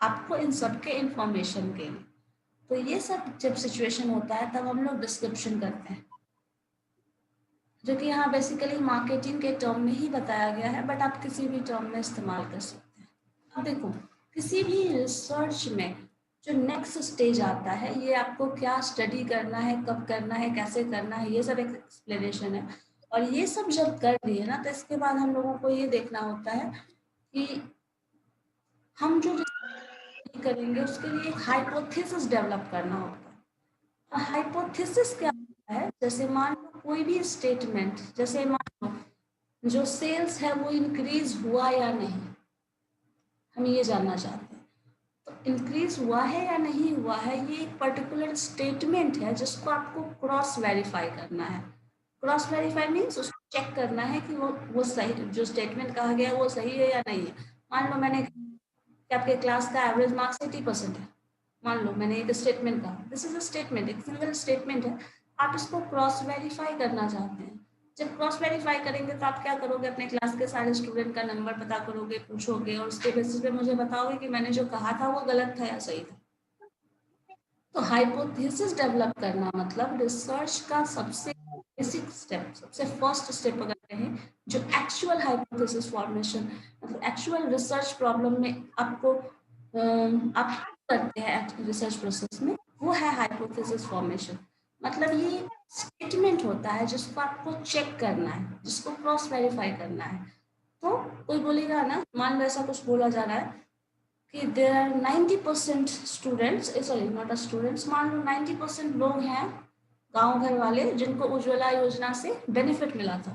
आपको इन सब के इंफॉर्मेशन के लिए। तो ये सब जब सिचुएशन होता है तब हम लोग डिस्क्रिप्शन करते हैं, जो कि यहाँ बेसिकली मार्केटिंग के टर्म में ही बताया गया है, बट आप किसी भी टर्म में इस्तेमाल कर सकते हैं। अब देखो किसी भी रिसर्च में जो नेक्स्ट स्टेज आता है, ये आपको क्या स्टडी करना है, कब करना है, कैसे करना है, ये सब एक एक्सप्लेनेशन है। और ये सब जब कर दिए ना तो इसके बाद हम लोगों को ये देखना होता है कि हम जो करेंगे उसके लिए एक हाइपोथेसिस डेवलप करना होता है। हाइपोथेसिस क्या होता है, जैसे मान लो कोई भी स्टेटमेंट, जैसे मान लो जो सेल्स है वो इंक्रीज हुआ या नहीं, हम ये जानना चाहते हैं। तो इंक्रीज हुआ है या नहीं हुआ है, ये एक पर्टिकुलर स्टेटमेंट है जिसको आपको क्रॉस वेरीफाई करना है। क्रॉस वेरीफाई मीन्स उसको चेक करना है कि वो सही, जो स्टेटमेंट कहा गया है वो सही है या नहीं है। मान लो मैंने कि आपके क्लास का एवरेज मार्क्स 80% है, मान लो मैंने एक स्टेटमेंट कहा, दिस इज अ स्टेटमेंट, एक सिंगल स्टेटमेंट है, आप इसको क्रॉस वेरीफाई करना चाहते हैं। जब क्रॉस वेरीफाई करेंगे तो आप क्या करोगे, अपने क्लास के सारे स्टूडेंट का नंबर पता करोगे, पूछोगे और उसके बेसिस पे मुझे बताओगे कि मैंने जो कहा था वो गलत था या सही था। तो हाइपोथेसिस डेवलप करना मतलब रिसर्च का सबसे बेसिक स्टेप, सबसे फर्स्ट स्टेप अगर कहें, जो एक्चुअल हाइपोथेसिस फॉर्मेशन मतलब एक्चुअल रिसर्च प्रॉब्लम में आपको आप करते हैं रिसर्च प्रोसेस में, वो है हाइपोथेसिस फॉर्मेशन। मतलब ये स्टेटमेंट होता है जिसको आपको चेक करना है, जिसको क्रॉस वेरीफाई करना है। तो कोई बोलेगा ना, मान लो ऐसा कुछ बोला जा रहा है कि there are 90% students, sorry not a students, मान लो 90% लोग हैं गांव घर वाले जिनको उज्ज्वला योजना से बेनिफिट मिला था।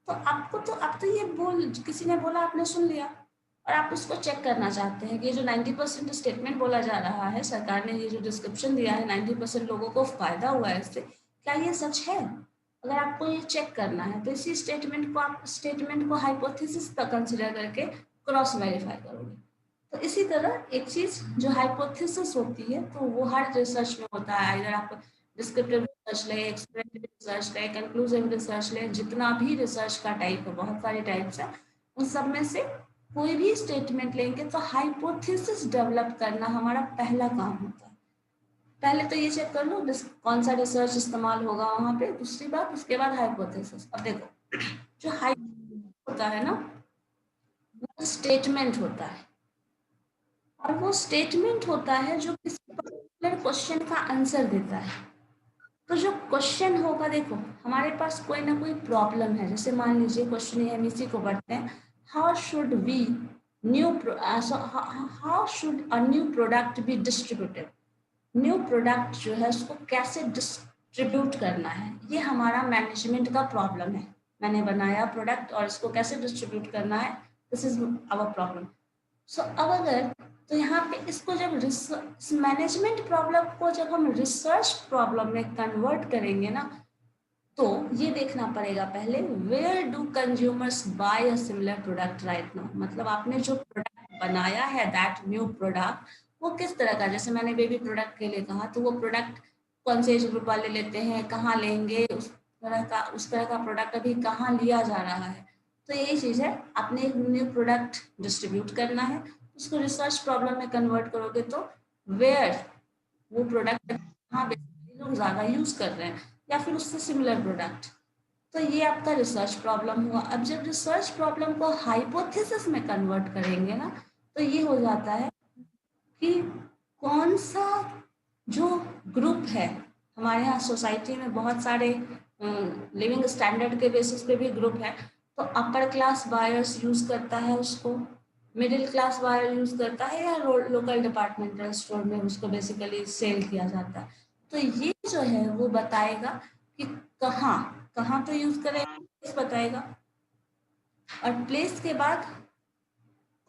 तो आपको तो अब तो ये बोल किसी ने बोला, आपने सुन लिया और आप उसको चेक करना चाहते हैं कि ये जो 90% स्टेटमेंट बोला जा रहा है, सरकार ने ये जो डिस्क्रिप्शन दिया है 90% लोगों को फायदा हुआ है इससे, क्या ये सच है? अगर आपको ये चेक करना है तो इसी स्टेटमेंट को हाइपोथेसिस पर कंसिडर करके क्रॉस वेरीफाई करोगे। तो इसी तरह एक चीज जो हाइपोथेसिस होती है तो वो हर रिसर्च में होता है। अगर आप डिस्क्रिप्टिव रिसर्च ले, एक्सप्लोरेटरी रिसर्च ले, कंक्लूसिव रिसर्च ले, जितना भी रिसर्च का टाइप है, बहुत सारे टाइप्स है, उन सब में से कोई भी स्टेटमेंट लेंगे तो हाइपोथेसिस डेवलप करना हमारा पहला काम होता है। पहले तो ये चेक कर लो कौन सा रिसर्च इस्तेमाल होगा वहां पे, दूसरी बात उसके बाद हाइपोथेसिस। अब देखो, जो हाइपोथेसिस होता है ना, वो स्टेटमेंट होता है, और वो स्टेटमेंट होता है जो किसी पर्टिकुलर क्वेश्चन का आंसर देता है। तो जो क्वेश्चन होगा, देखो हमारे पास कोई ना कोई प्रॉब्लम है, जैसे मान लीजिए क्वेश्चन ये हम इसी को पढ़ते हैं, how should we new how should a new product be distributed. New product जो है उसको कैसे डिस्ट्रीब्यूट करना है, ये हमारा मैनेजमेंट का प्रॉब्लम है। मैंने बनाया प्रोडक्ट और इसको कैसे डिस्ट्रीब्यूट करना है, दिस इज आवर प्रॉब्लम। सो अब अगर, तो यहाँ पे इसको जब मैनेजमेंट प्रॉब्लम को जब हम रिसर्च प्रॉब्लम में कन्वर्ट करेंगे ना, तो ये देखना पड़ेगा पहले, where do consumers buy a similar product right now. मतलब आपने जो प्रोडक्ट बनाया है, दैट न्यू प्रोडक्ट, वो किस तरह का, जैसे मैंने बेबी प्रोडक्ट के लिए कहा, तो वो प्रोडक्ट कौन से एज ग्रुप वाले लेते हैं, कहाँ लेंगे, उस तरह का प्रोडक्ट अभी कहाँ लिया जा रहा है। तो यही चीज है, आपने एक न्यू प्रोडक्ट डिस्ट्रीब्यूट करना है, उसको रिसर्च प्रॉब्लम में कन्वर्ट करोगे तो वेयर, वो प्रोडक्ट कहाँ लोग ज्यादा यूज कर रहे हैं, या फिर उससे सिमिलर प्रोडक्ट। तो ये आपका रिसर्च प्रॉब्लम हुआ। अब जब रिसर्च प्रॉब्लम को हाइपोथेसिस में कन्वर्ट करेंगे ना, तो ये हो जाता है कि कौन सा जो ग्रुप है, हमारे यहाँ सोसाइटी में बहुत सारे लिविंग स्टैंडर्ड के बेसिस पे भी ग्रुप है, तो अपर क्लास बायर्स यूज करता है उसको, मिडिल क्लास बायर यूज करता है, या लोकल डिपार्टमेंटल स्टोर में उसको बेसिकली सेल किया जाता है। तो ये जो है वो बताएगा कि कहाँ कहाँ पे यूज करेगा, बताएगा, और प्लेस के बाद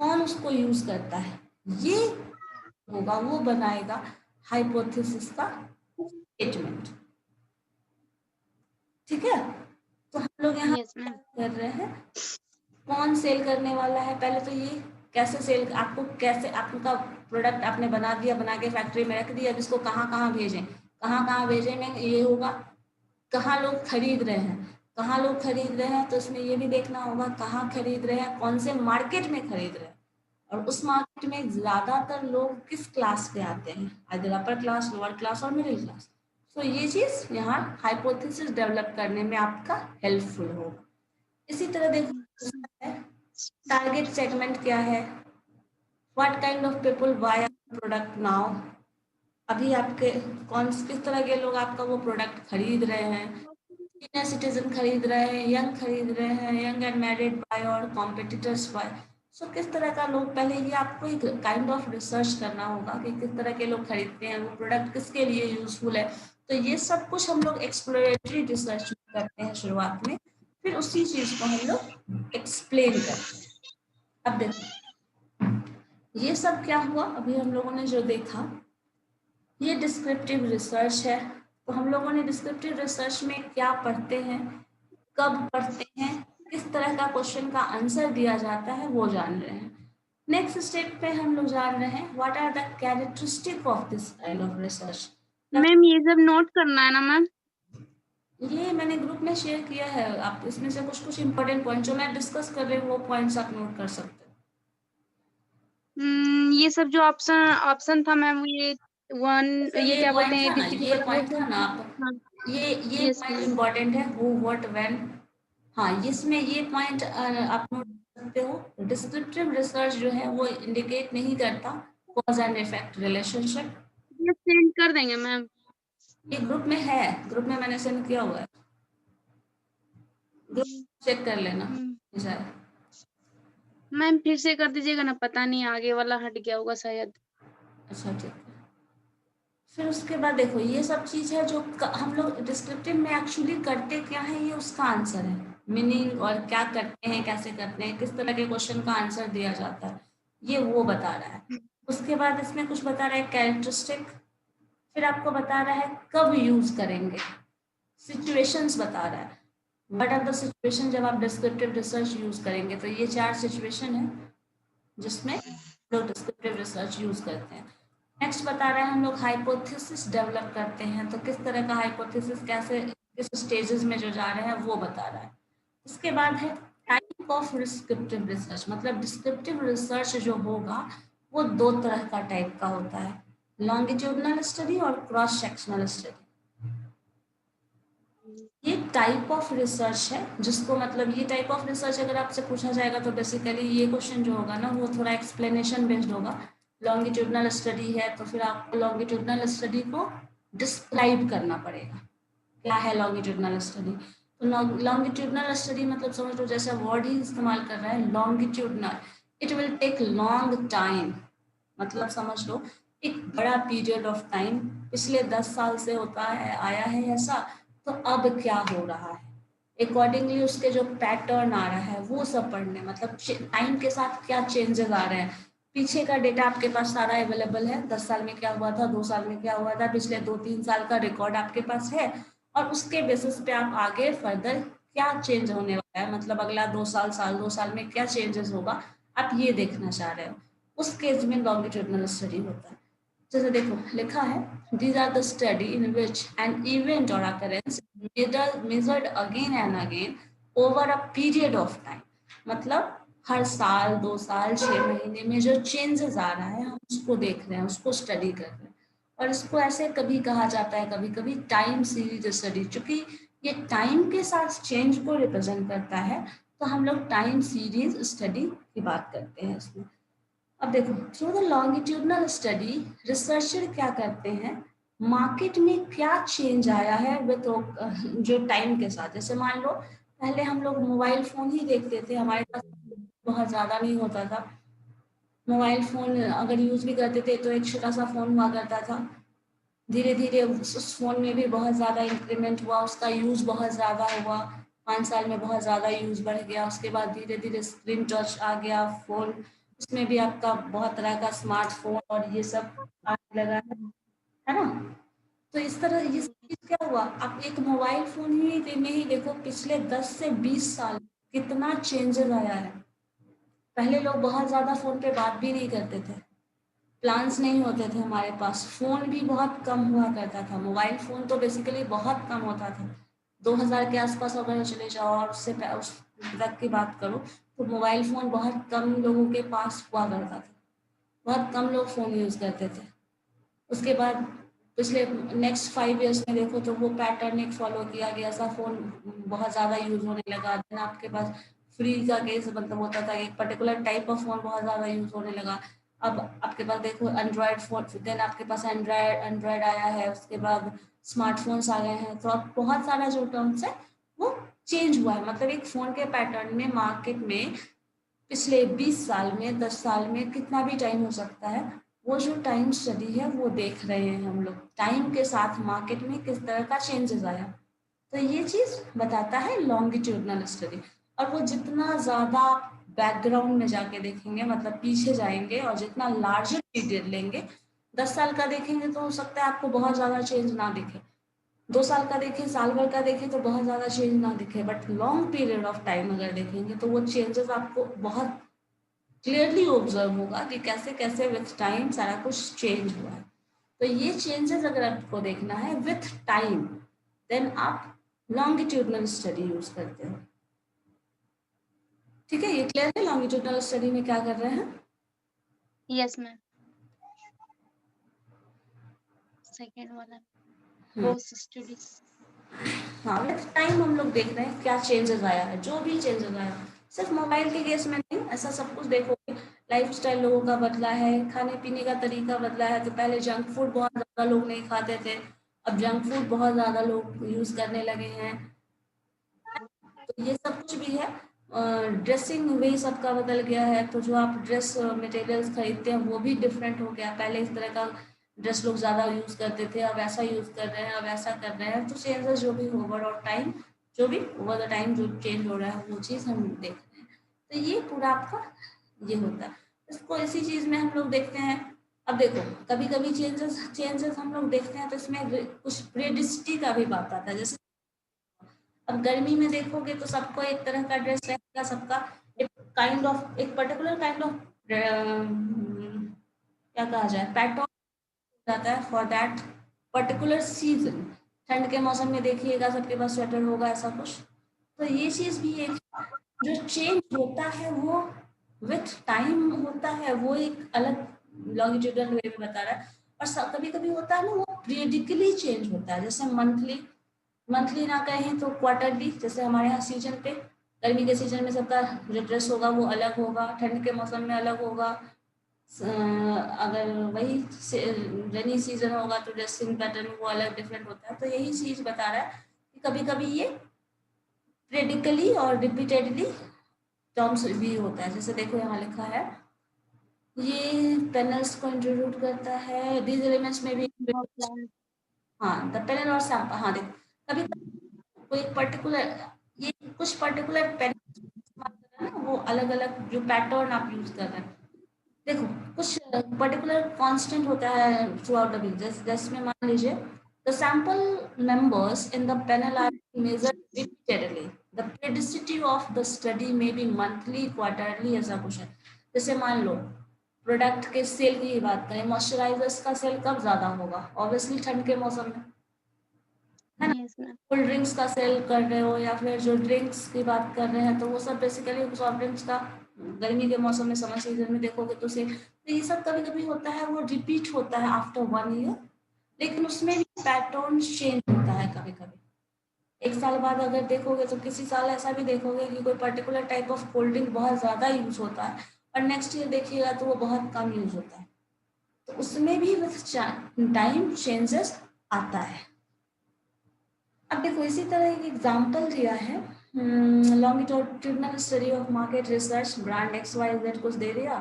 कौन उसको यूज करता है, ये होगा, वो बनाएगा हाइपोथेसिस का स्टेटमेंट। ठीक है, तो हम लोग यहाँ यस मैम। कर रहे हैं कौन सेल करने वाला है। पहले तो ये कैसे सेल, आपको कैसे, आपका प्रोडक्ट आपने बना दिया, बना के फैक्ट्री में रख दिया, अब इसको कहाँ कहाँ भेजें, कहाँ कहाँ भेजें में ये होगा कहाँ लोग खरीद रहे हैं, कहाँ लोग खरीद रहे हैं, तो इसमें ये भी देखना होगा कहाँ खरीद रहे हैं, कौन से मार्केट में खरीद रहे हैं, और उस मार्केट में ज्यादातर लोग किस क्लास के आते हैं, either upper class, lower class और मिडिल क्लास। तो ये चीज यहाँ हाइपोथेसिस डेवलप करने में आपका हेल्पफुल होगा। इसी तरह देखो, टारगेट सेगमेंट क्या है, what kind of people by product now. अभी आपके किस तरह के लोग आपका वो प्रोडक्ट खरीद रहे हैं, सीनियर सिटीजन खरीद रहे हैं, यंग खरीद रहे हैं, यंग एंड मैरिड बाय और कॉम्पिटिटर्स बाय। सो किस तरह का लोग, पहले ये आपको एक काइंड ऑफ रिसर्च करना होगा कि किस तरह के लोग खरीदते हैं, वो प्रोडक्ट किसके लिए यूजफुल है। तो ये सब कुछ हम लोग एक्सप्लोरेटरी रिसर्च करते हैं शुरुआत में, फिर उसी चीज को हम लोग एक्सप्लेन करते हैं। अब देखो ये सब क्या हुआ, अभी हम लोगों ने जो देखा ये डिस्क्रिप्टिव रिसर्च है। तो हम लोगों ने डिस्क्रिप्टिव रिसर्च में क्या पढ़ते हैं, कब पढ़ते हैं, किस तरह का क्वेश्चन का आंसर दिया जाता है, वो जान रहे हैं। नेक्स्ट स्टेप पे हम लोग जान रहे हैं what are the characteristic of this kind of research. Ma'am ये सब नोट करना है ना मैम? ये मैंने ग्रुप में शेयर किया है, आप इसमें से कुछ कुछ इंपॉर्टेंट पॉइंट जो मैं डिस्कस कर रही हूँ वो पॉइंट्स आप नोट कर सकते हो। ये सब जो ऑप्शन ऑप्शन था मैम, ये वन, जैसे ये ये क्या बोलते पॉइंट हैं, था ना, एबीसीडी ये वाला, वो पॉइंट था सब? ना आप, हाँ। ये यस पॉइंट मैम। इम्पोर्टेंट है, हु व्हाट व्हेन। हाँ, इसमें ये पॉइंट आप नोट कर सकते हो। डिस्क्रिप्टिव रिसर्च जो है वो इंडिकेट नहीं करता कॉज एंड इफेक्ट रिलेशनशिप। ये सेंड कर देंगे मैम। ये ग्रुप में है, ग्रुप में मैंने सेंड किया हुआ है, ग्रुप चेक कर लेना हम्म, जाए। मैम फिर से कर दीजिएगा ना, पता नहीं आगे वाला हट गया होगा शायद। अच्छा ठीक है। फिर उसके बाद देखो ये सब चीज़ है जो हम लोग डिस्क्रिप्टिव में एक्चुअली करते क्या है, ये उसका आंसर है। मीनिंग और क्या करते हैं, कैसे करते हैं, किस तरह के क्वेश्चन का आंसर दिया जाता है, ये वो बता रहा है। उसके बाद इसमें कुछ बता रहा है कैरेक्टरिस्टिक, फिर आपको बता रहा है कब यूज करेंगे, सिचुएशंस बता रहा है, व्हाट आर द सिचुएशन जब आप डिस्क्रिप्टिव रिसर्च यूज करेंगे। तो ये 4 सिचुएशन है जिसमें लोग डिस्क्रिप्टिव रिसर्च यूज करते हैं। नेक्स्ट बता रहे हैं हम लोग हाइपोथेसिस डेवलप करते हैं, तो किस तरह का हाइपोथेसिस, कैसे किस स्टेजेस में जो जा रहे हैं वो बता रहा है। उसके बाद है टाइप ऑफ डिस्क्रिप्टिव रिसर्च, मतलब डिस्क्रिप्टिव रिसर्च जो होगा वो 2 तरह का टाइप का होता है, लॉन्गिट्यूडनल स्टडी और क्रॉस सेक्शनल स्टडी। ये टाइप ऑफ रिसर्च है जिसको, मतलब ये टाइप ऑफ रिसर्च अगर आपसे पूछा जाएगा तो बेसिकली ये क्वेश्चन जो होगा ना वो थोड़ा एक्सप्लेनेशन बेस्ड होगा। लॉन्गिट्यूडनल स्टडी है तो फिर आपको लॉन्गिट्यूडनल स्टडी को डिस्क्राइब करना पड़ेगा, क्या है लॉन्गिट्यूडनल स्टडी। तो लॉन्गिट्यूडनल स्टडी मतलब समझ लो, जैसे वर्ड ही इस्तेमाल कर रहा है longitudinal, it will take long time, मतलब समझ लो एक बड़ा पीरियड ऑफ टाइम, पिछले 10 साल से होता है आया है ऐसा, तो अब क्या हो रहा है, अकॉर्डिंगली उसके जो पैटर्न आ रहा है वो सब पढ़ने, मतलब टाइम के साथ क्या चेंजेस आ रहे हैं। पीछे का डेटा आपके पास सारा अवेलेबल है, 10 साल में क्या हुआ था, 2 साल में क्या हुआ था, पिछले 2-3 साल का रिकॉर्ड आपके पास है, और उसके बेसिस पे आप आगे फर्दर क्या चेंज होने वाला है, मतलब अगला 2 साल, साल 2 साल में क्या चेंजेस होगा, आप ये देखना चाह रहे हो। उस केस में लॉन्गिट्यूडनल स्टडी होता है। जैसे देखो लिखा है, these are the study in which an event और occurrence measured again and again over a period of time, मतलब हर साल, 2 साल, 6 महीने में जो चेंजेस आ रहा है हम उसको देख रहे हैं, उसको स्टडी कर रहे हैं। और इसको ऐसे कभी कहा जाता है, कभी कभी टाइम सीरीज स्टडी, चूंकि ये टाइम के साथ चेंज को रिप्रेजेंट करता है तो हम लोग टाइम सीरीज स्टडी की बात करते हैं इसमें। अब देखो, through the longitudinal study researcher क्या करते हैं, मार्केट में क्या चेंज आया है विद जो टाइम के साथ। जैसे मान लो पहले हम लोग मोबाइल फोन ही देखते थे, हमारे पास बहुत ज़्यादा नहीं होता था, मोबाइल फोन अगर यूज़ भी करते थे तो एक छोटा सा फोन हुआ करता था। धीरे धीरे उस फोन में भी बहुत ज़्यादा इंक्रीमेंट हुआ, उसका यूज़ बहुत ज़्यादा हुआ, 5 साल में बहुत ज़्यादा यूज़ बढ़ गया। उसके बाद धीरे धीरे स्क्रीन टच आ गया फ़ोन, उसमें भी आपका बहुत तरह का स्मार्टफोन और ये सब आने लगा है ना। तो इस तरह ये चीज़ क्या हुआ, आप एक मोबाइल फ़ोन ही में ही देखो पिछले 10 से 20 साल कितना चेंजेस आया है। पहले लोग बहुत ज़्यादा फ़ोन पे बात भी नहीं करते थे, प्लान्स नहीं होते थे हमारे पास, फ़ोन भी बहुत कम हुआ करता था, मोबाइल फ़ोन तो बेसिकली बहुत कम होता था। 2000 के आसपास अगर चले जाओ और उससे उस तक की बात करो तो मोबाइल फ़ोन बहुत कम लोगों के पास हुआ करता था, बहुत कम लोग फ़ोन यूज़ करते थे। उसके बाद पिछले नेक्स्ट 5 ईयर्स में देखो तो वो पैटर्न एक फॉलो किया गया, ऐसा फ़ोन बहुत ज़्यादा यूज़ होने लगा। देन आपके पास फ्री का केस मतलब होता था, एक पर्टिकुलर टाइप ऑफ फ़ोन बहुत ज़्यादा यूज़ होने लगा। अब आपके पास देखो एंड्रॉयड फ़ोन, देन आपके पास एंड्रॉयड एंड्रॉयड आया है, उसके बाद स्मार्टफोन्स आ गए हैं, तो अब बहुत सारा जो टर्म्स है वो चेंज हुआ है। मतलब एक फ़ोन के पैटर्न में मार्केट में पिछले 20 साल में, 10 साल में कितना भी टाइम हो सकता है, वो जो टाइम स्टडी है वो देख रहे हैं हम लोग, टाइम के साथ मार्केट में किस तरह का चेंजेस आया। तो ये चीज़ बताता है लॉन्गिट्यूडनल स्टडी। और वो जितना ज़्यादा बैकग्राउंड में जाके देखेंगे, मतलब पीछे जाएंगे और जितना लार्जर पीरियड लेंगे, 10 साल का देखेंगे तो हो सकता है आपको बहुत ज़्यादा चेंज ना दिखे, 2 साल का देखें, साल भर का देखें तो बहुत ज़्यादा चेंज ना दिखे, but long period of time अगर देखेंगे तो वो चेंजेस आपको बहुत क्लियरली ऑब्जर्व होगा कि कैसे कैसे विथ टाइम सारा कुछ चेंज हुआ है। तो ये चेंजेस अगर आपको देखना है विथ टाइम, देन आप लॉन्गिट्यूडनल स्टडी यूज करते हो। ठीक है, ये क्लियर है लॉन्गिट्यूडनल स्टडी में क्या कर रहे हैं? Yes ma'am. सेकेंड वाला हम्म, पोस्ट स्टडीज। हाँ विद टाइम हम लोग देख रहे हैं क्या चेंजेस आया है, जो भी चेंजेस आया, सिर्फ मोबाइल के केस में नहीं, ऐसा सब कुछ देखोगे। लाइफस्टाइल लोगों का बदला है, खाने पीने का तरीका बदला है। तो पहले जंक फूड बहुत ज़्यादा लोग नहीं खाते थे, अब जंक फूड बहुत ज़्यादा लोग यूज़ करने लगे हैं। तो ये सब कुछ भी है। ड्रेसिंग वे सबका बदल गया है, तो जो आप ड्रेस मटेरियल्स खरीदते हैं वो भी डिफरेंट हो गया। पहले इस तरह का ड्रेस लोग ज़्यादा यूज़ करते थे, अब ऐसा यूज़ कर रहे हैं, अब ऐसा कर रहे हैं। तो चेंजेस जो भी ओवर और टाइम, जो भी ओवर द टाइम जो चेंज हो रहा है वो चीज़ हम देख रहे हैं। तो ये पूरा आपका ये होता है। इसको इसी चीज़ में हम लोग देखते हैं। अब देखो, कभी कभी चेंजेस चेंजेस हम लोग देखते हैं तो इसमें कुछ पीरियडिसिटी का भी बात आता है। जैसे अब गर्मी में देखोगे तो सबको एक तरह का ड्रेस रहेगा, सबका एक काइंड ऑफ, एक पर्टिकुलर काइंड ऑफ क्या कहा जाए, पैटर्न जाता है फॉर दैट पर्टिकुलर सीजन। ठंड के मौसम में देखिएगा सबके पास स्वेटर होगा, ऐसा कुछ। तो ये चीज भी एक जो चेंज होता है वो विथ टाइम होता है, वो एक अलग लॉन्गिट्यूडनल वे में बता रहा है। और कभी कभी होता है ना, वो पीरियडिकली चेंज होता है, जैसे मंथली, मंथली ना कहें तो क्वार्टरली। जैसे हमारे यहाँ सीजन पे, गर्मी के सीजन में सबका जो ड्रेस होगा वो अलग होगा, ठंड के मौसम में अलग होगा। अगर वही रेनी सीजन होगा तो ड्रेसिंग पैटर्न वो अलग डिफरेंट होता है। तो यही चीज बता रहा है कि कभी कभी ये प्रेडिकली और रिपीटेडली टर्म्स भी होता है। जैसे देखो यहाँ लिखा है, ये पैनल्स को इंट्रोड्यूस करता है, दीज एलिमेंट्स में भी। हाँ, द पैनल और सैंपल। हाँ देखो, कभी कोई पर्टिकुलर, ये कुछ पर्टिकुलर पेन ना, वो अलग अलग जो पैटर्न आप यूज कर रहे हैं। देखो, कुछ पर्टिकुलर कांस्टेंट होता है थ्रू आउट द वीक। जिसमें मान लीजिए the sample members in the panel are measured repeatedly, the periodicity of the study may be monthly, quarterly, ऐसा कुछ है। जैसे मान लो प्रोडक्ट के सेल की ही बात करें, मॉइस्चराइजर्स का सेल कब ज्यादा होगा? ऑब्वियसली ठंड के मौसम में, है ना। Yes ma'am. कोल्ड ड्रिंक्स का सेल कर रहे हो या फिर जो ड्रिंक्स की बात कर रहे हैं, तो वो सब बेसिकली सॉफ्ट ड्रिंक्स का गर्मी के मौसम में, समर सीजन में देखोगे तो सेल। तो ये सब कभी कभी होता है, वो रिपीट होता है आफ्टर 1 ईयर, लेकिन उसमें भी पैटर्न चेंज होता है कभी कभी। एक साल बाद अगर देखोगे तो किसी साल ऐसा भी देखोगे कि कोई particular type of cold drink बहुत ज़्यादा यूज होता है, और नेक्स्ट ईयर देखिएगा तो वो बहुत कम यूज होता है। तो उसमें भी विद टाइम चेंजेस आता है। अब देखो, इसी तरह एक एग्जाम्पल दिया है, longitudinal study of market research, brand X Y Z कुछ दे दिया।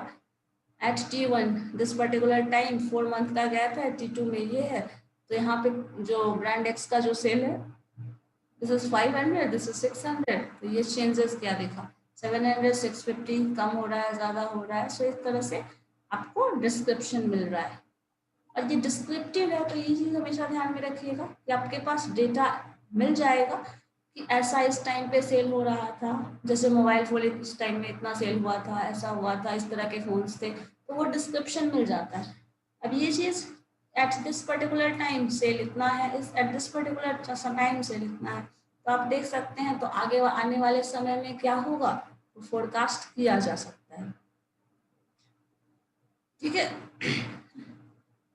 At T1 this particular time 4 month का गैप है, T2 में ये है। तो यहाँ पे जो ब्रांड एक्स का जो सेल है, दिस इज 500, दिस इज 600। तो ये चेंजेस क्या दिखा, 700, 650, कम हो रहा है, ज़्यादा हो रहा है। सो इस तरह से आपको डिस्क्रिप्शन मिल रहा है। और ये डिस्क्रिप्टिव है, तो ये चीज़ हमेशा ध्यान में रखिएगा कि आपके पास डेटा मिल जाएगा कि ऐसा इस टाइम पे सेल हो रहा था। जैसे मोबाइल फोन इस टाइम में इतना सेल हुआ था, ऐसा हुआ था, इस तरह के फोन्स थे, तो वो डिस्क्रिप्शन मिल जाता है। अब ये चीज़ at this particular time sale इतना है, इस at this particular time sale इतना है, तो आप देख सकते हैं। तो आगे आने वाले समय में क्या होगा, तो फोरकास्ट किया जा सकता है। ठीक है,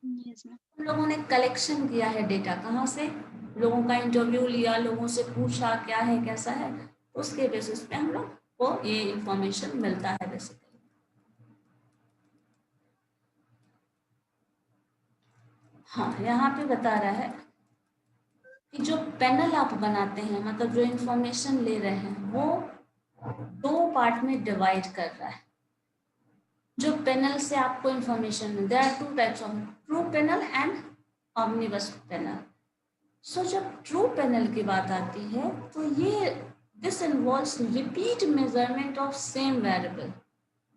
यस मैम। हम लोगों ने कलेक्शन किया है डेटा, कहाँ से? लोगों का इंटरव्यू लिया, लोगों से पूछा क्या है कैसा है, उसके बेसिस पे हम लोग को ये इंफॉर्मेशन मिलता है बेसिकली। हाँ, यहाँ पे बता रहा है कि जो पैनल आप बनाते हैं, मतलब जो इंफॉर्मेशन ले रहे हैं, वो 2 पार्ट में डिवाइड कर रहा है। जो पैनल से आपको इंफॉर्मेशन मिल, there are 2 types of true panel and omnibus panel. So जब ट्रू पैनल की बात आती है तो ये this involves repeat measurement of same variable.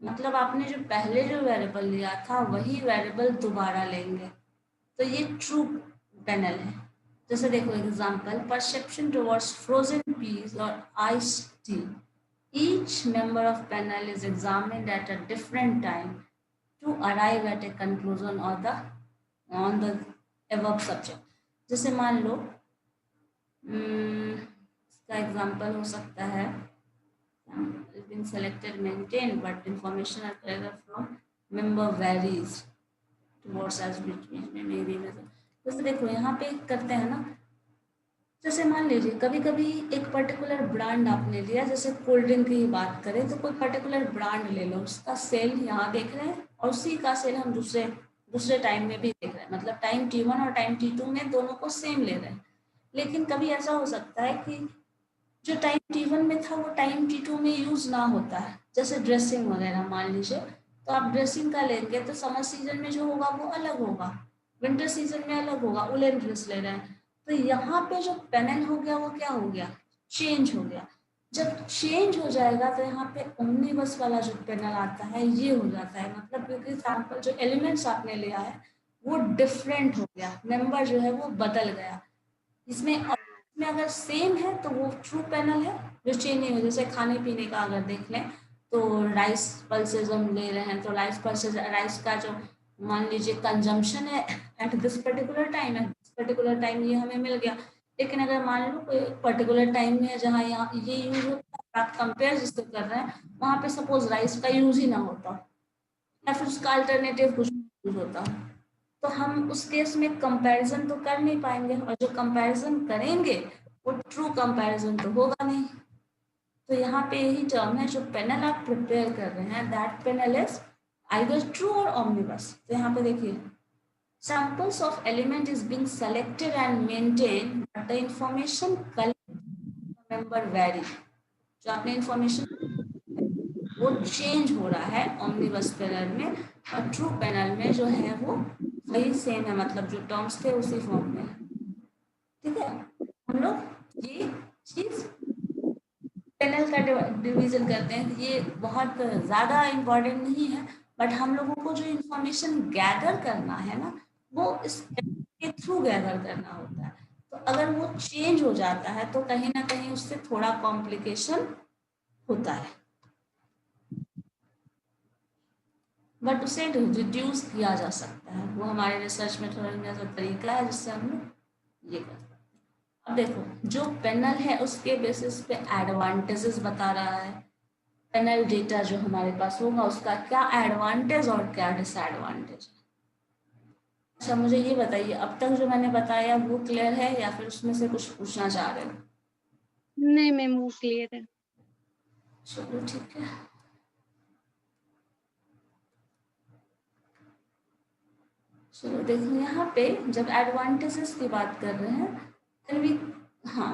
मतलब आपने जो पहले जो वेरिएबल लिया था वही वेरिएबल दोबारा लेंगे, तो ये ट्रू पैनल है। जैसे देखो example, perception towards frozen peas और ice tea, each member of panel is examined at a different time to arrive at a conclusion or the on the above subject। जैसे मान लो का एग्जांपल हो सकता है is being selected maintained but information or paragraph from member varies towards as which में maybe जैसे देखो यहाँ पे करते हैं ना, जैसे मान लीजिए कभी कभी एक पर्टिकुलर ब्रांड आपने लिया, जैसे कोल्ड ड्रिंक की बात करें तो कोई पर्टिकुलर ब्रांड ले लो, उसका सेल यहाँ देख रहे हैं और उसी का सेल हम दूसरे दूसरे टाइम में भी देख रहे हैं, मतलब टाइम T1 और टाइम T2 में दोनों को सेम ले रहे हैं। लेकिन कभी ऐसा हो सकता है कि जो टाइम T1 में था वो टाइम T2 में यूज ना होता है, जैसे ड्रेसिंग वगैरह मान लीजिए, तो आप ड्रेसिंग का लेंगे तो समर सीजन में जो होगा वो अलग होगा, विंटर सीजन में अलग होगा, उलेन ड्रेस ले रहे हैं। तो यहाँ पे जो पैनल हो गया वो क्या हो गया, चेंज हो गया। जब चेंज हो जाएगा तो यहाँ पे ओमनीबस वाला जो पैनल आता है ये हो जाता है, मतलब क्योंकि सैंपल जो एलिमेंट्स आपने लिया है वो डिफरेंट हो गया, नंबर जो है वो बदल गया। इसमें अगर सेम है तो वो ट्रू पैनल है जो चेंज नहीं हो। जैसे खाने पीने का अगर देख लें तो राइस पल्सेज हम ले रहे हैं, तो राइस पल्सेज, राइस का जो मान लीजिए कंजम्पशन है एट दिस पर्टिकुलर टाइम है, पर्टिकुलर टाइम ये हमें मिल गया। लेकिन अगर मान लो कोई पर्टिकुलर टाइम में जहाँ यहाँ ये यूज होता है, आप कंपेयर जिससे कर रहे हैं वहाँ पे सपोज राइस का यूज ही ना होता या फिर उसका अल्टरनेटिव कुछ यूज होता, तो हम उस केस में कंपैरिजन तो कर नहीं पाएंगे, और जो कंपैरिजन करेंगे वो ट्रू कंपैरिजन तो होगा नहीं। तो यहाँ पे यही टर्म है, जो पैनल आप प्रिपेयर कर रहे हैं that panel is either true और ओमनीबस। तो यहाँ पे देखिए samples of element is being selected and maintained but the information collected member vary। जो आपने इंफॉर्मेशन वो चेंज हो रहा है ओमनीबस पैनल में, और ट्रू पैनल में जो है वो वही सेम है, मतलब जो टर्म्स थे उसी फॉर्म में। ठीक है, हम लोग ये चीज पैनल का डिवीजन करते हैं, ये बहुत ज़्यादा इम्पोर्टेंट नहीं है, बट हम लोगों को जो इंफॉर्मेशन गैदर करना है ना वो इस के थ्रू गैदर करना होता है। तो अगर वो चेंज हो जाता है तो कहीं ना कहीं उससे थोड़ा कॉम्प्लिकेशन होता है, बट उसे रिड्यूस किया जा सकता है। वो हमारे रिसर्च में थोड़ा सा तरीका है जिससे हम लोग ये कर सकते हैं। अब देखो जो पैनल है उसके बेसिस पे एडवांटेजेस बता रहा है, पैनल डेटा जो हमारे पास होगा उसका क्या एडवांटेज और क्या डिसएडवांटेज। अच्छा मुझे ये बताइए अब तक जो मैंने बताया वो क्लियर है या फिर उसमें से कुछ पूछना चाह रहे हो? नहीं मैम वो क्लियर है। चलो ठीक है। चलो देखो यहाँ पे जब एडवांटेजेस की बात कर रहे हैं then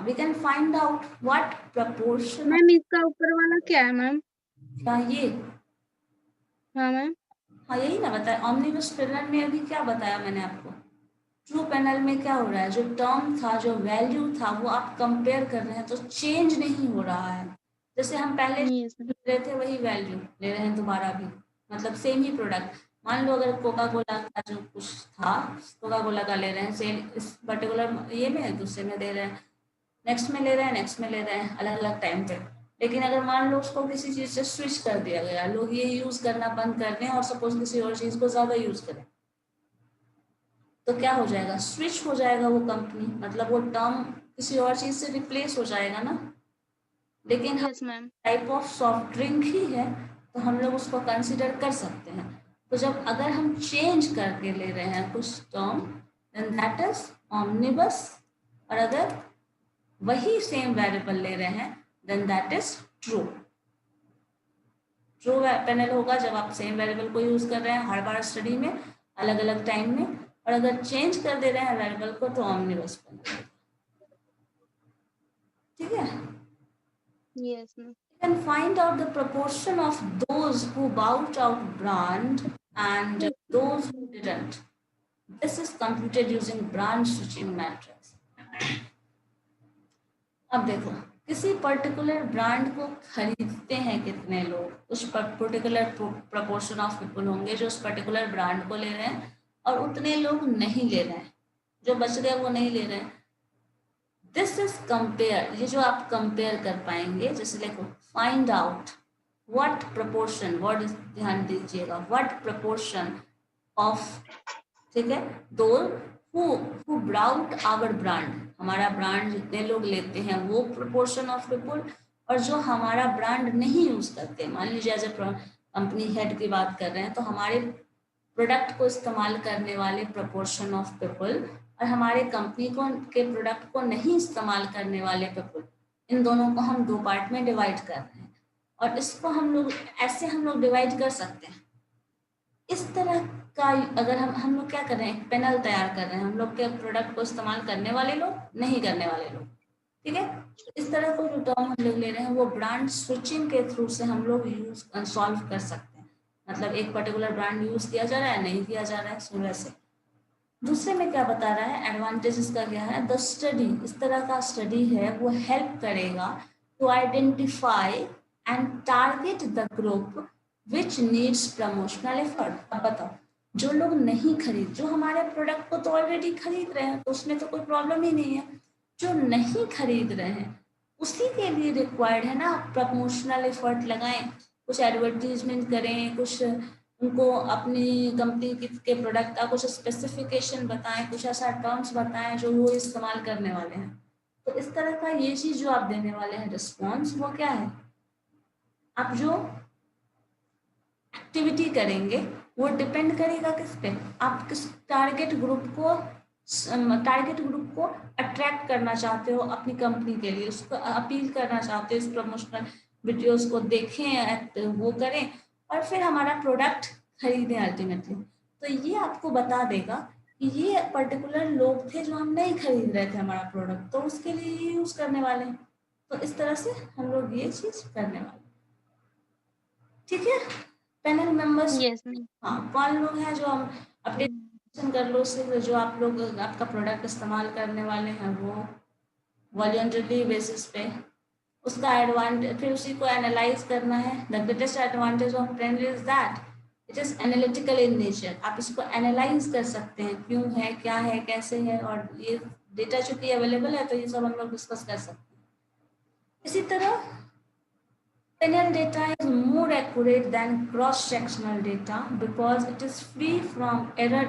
we can find out what proportion ma'am इसका ऊपर वाला क्या है मैम? का ये, हाँ मैम। हाँ यही ना बताया ओमनीबस पैनल में। अभी क्या बताया मैंने आपको, ट्रू पैनल में क्या हो रहा है, जो टर्म था जो वैल्यू था वो आप कंपेयर कर रहे हैं तो चेंज नहीं हो रहा है। जैसे हम पहले यस मैम। ले रहे थे वही वैल्यू ले रहे हैं दोबारा भी, मतलब सेम ही प्रोडक्ट। मान लो अगर कोका कोला का जो कुछ था, कोका कोला का ले रहे हैं सेम इस पर्टिकुलर ये में, दूसरे में दे रहे हैं, नेक्स्ट में ले रहे हैं, नेक्स्ट में ले रहे हैं, अलग अलग टाइम पे। लेकिन अगर मान लो उसको किसी चीज़ से स्विच कर दिया गया, लोग ये यूज़ करना बंद कर दें और सपोज किसी और चीज़ को ज़्यादा यूज़ करें, तो क्या हो जाएगा, स्विच हो जाएगा वो कंपनी, मतलब वो टर्म किसी और चीज़ से रिप्लेस हो जाएगा ना। लेकिन हम yes ma'am. Type of soft drink ही है तो हम लोग उसको कंसिडर कर सकते हैं। तो जब अगर हम चेंज करके ले रहे हैं कुछ term then that is omnibus, और अगर वही सेम वेरिएबल ले रहे हैं then that is true. True panel होगा जब आप सेम वेरिएबल को यूज कर रहे हैं हर बार स्टडी में अलग अलग टाइम में, और अगर चेंज कर दे रहे हैं वेरिएबल को तो ऑमनीबस पैनल। ठीक है, yes ma'am. you can find out the proportion of those who bought out brand and those who didn't. This is computed using brand switching matrix. अब देखो किसी पर्टिकुलर ब्रांड को खरीदते हैं कितने लोग, उस पर्टिकुलर प्रपोर्शन ऑफ पीपल होंगे जो उस पर्टिकुलर ब्रांड को ले रहे हैं, और उतने लोग नहीं ले रहे हैं, जो बच गए वो नहीं ले रहे हैं। दिस इज कंपेयर, ये जो आप कंपेयर कर पाएंगे, जैसे देखो find out what proportion, word ध्यान दीजिएगा, व्हाट प्रपोर्शन ऑफ, ठीक है, दो हु ब्राउट आवर ब्रांड, हमारा ब्रांड जितने लोग लेते हैं वो प्रोपोर्शन ऑफ पीपल, और जो हमारा ब्रांड नहीं यूज करते, मान लीजिए एज ए कंपनी हेड की बात कर रहे हैं, तो हमारे प्रोडक्ट को इस्तेमाल करने वाले प्रोपोर्शन ऑफ पीपल और हमारे कंपनी को के प्रोडक्ट को नहीं इस्तेमाल करने वाले पीपल, इन दोनों को हम 2 पार्ट में डिवाइड कर रहे हैं। और इसको हम लोग ऐसे हम लोग डिवाइड कर सकते हैं। इस तरह का अगर हम लोग क्या कर रहे हैं, एक पैनल तैयार कर रहे हैं, हम लोग के प्रोडक्ट को इस्तेमाल करने वाले लोग, नहीं करने वाले लोग, ठीक है। इस तरह को जो टर्म हम लोग ले रहे हैं वो ब्रांड स्विचिंग के थ्रू से हम लोग यूज सॉल्व कर सकते हैं। मतलब एक पर्टिकुलर ब्रांड यूज किया जा रहा है, नहीं किया जा रहा है, सो वैसे। दूसरे में क्या बता रहा है, एडवांटेज इसका क्या है, द स्टडी, इस तरह का स्टडी है वो हेल्प करेगा to identify and target the group which needs promotional effort. अब बताओ, जो लोग नहीं खरीद, जो हमारे प्रोडक्ट को तो ऑलरेडी खरीद रहे हैं तो उसमें तो कोई प्रॉब्लम ही नहीं है, जो नहीं खरीद रहे हैं उसी के लिए रिक्वायर्ड है ना प्रमोशनल एफर्ट लगाएं, कुछ एडवर्टीजमेंट करें, कुछ उनको अपनी कंपनी के प्रोडक्ट का कुछ स्पेसिफिकेशन बताएं, कुछ ऐसा टर्म्स बताएं जो वो इस्तेमाल करने वाले हैं। तो इस तरह का ये चीज जो आप देने वाले हैं रिस्पॉन्स, वो क्या है, आप जो एक्टिविटी करेंगे वो डिपेंड करेगा किस पे, आप किस टारगेट ग्रुप को अट्रैक्ट करना चाहते हो अपनी कंपनी के लिए, उसको अपील करना चाहते हो, इस प्रमोशनल वीडियोस को देखें, वो करें और फिर हमारा प्रोडक्ट खरीदें अल्टीमेटली। तो ये आपको बता देगा कि ये पर्टिकुलर लोग थे जो हम नहीं खरीद रहे थे हमारा प्रोडक्ट, तो उसके लिए ये यूज करने वाले हैं। तो इस तरह से हम लोग ये चीज करने वाले, ठीक है। Panel members, yes. हाँ, कौन लोग हैं जो हम अपने कर लो, सिर्फ जो आप लोग आपका प्रोडक्ट इस्तेमाल करने वाले हैं वो वॉलंटरी बेसिस पे, उसका एडवांटेज, फिर उसी को एनालाइज करना है। The greatest advantage of panel is that it is analytical in nature. आप इसको एनालाइज कर सकते हैं, क्यों है, क्या है, कैसे है, और ये डेटा चूंकि अवेलेबल है तो ये सब हम लोग डिस्कस कर सकते हैं। इसी तरह Panel data is more accurate than cross-sectional data because it is free from error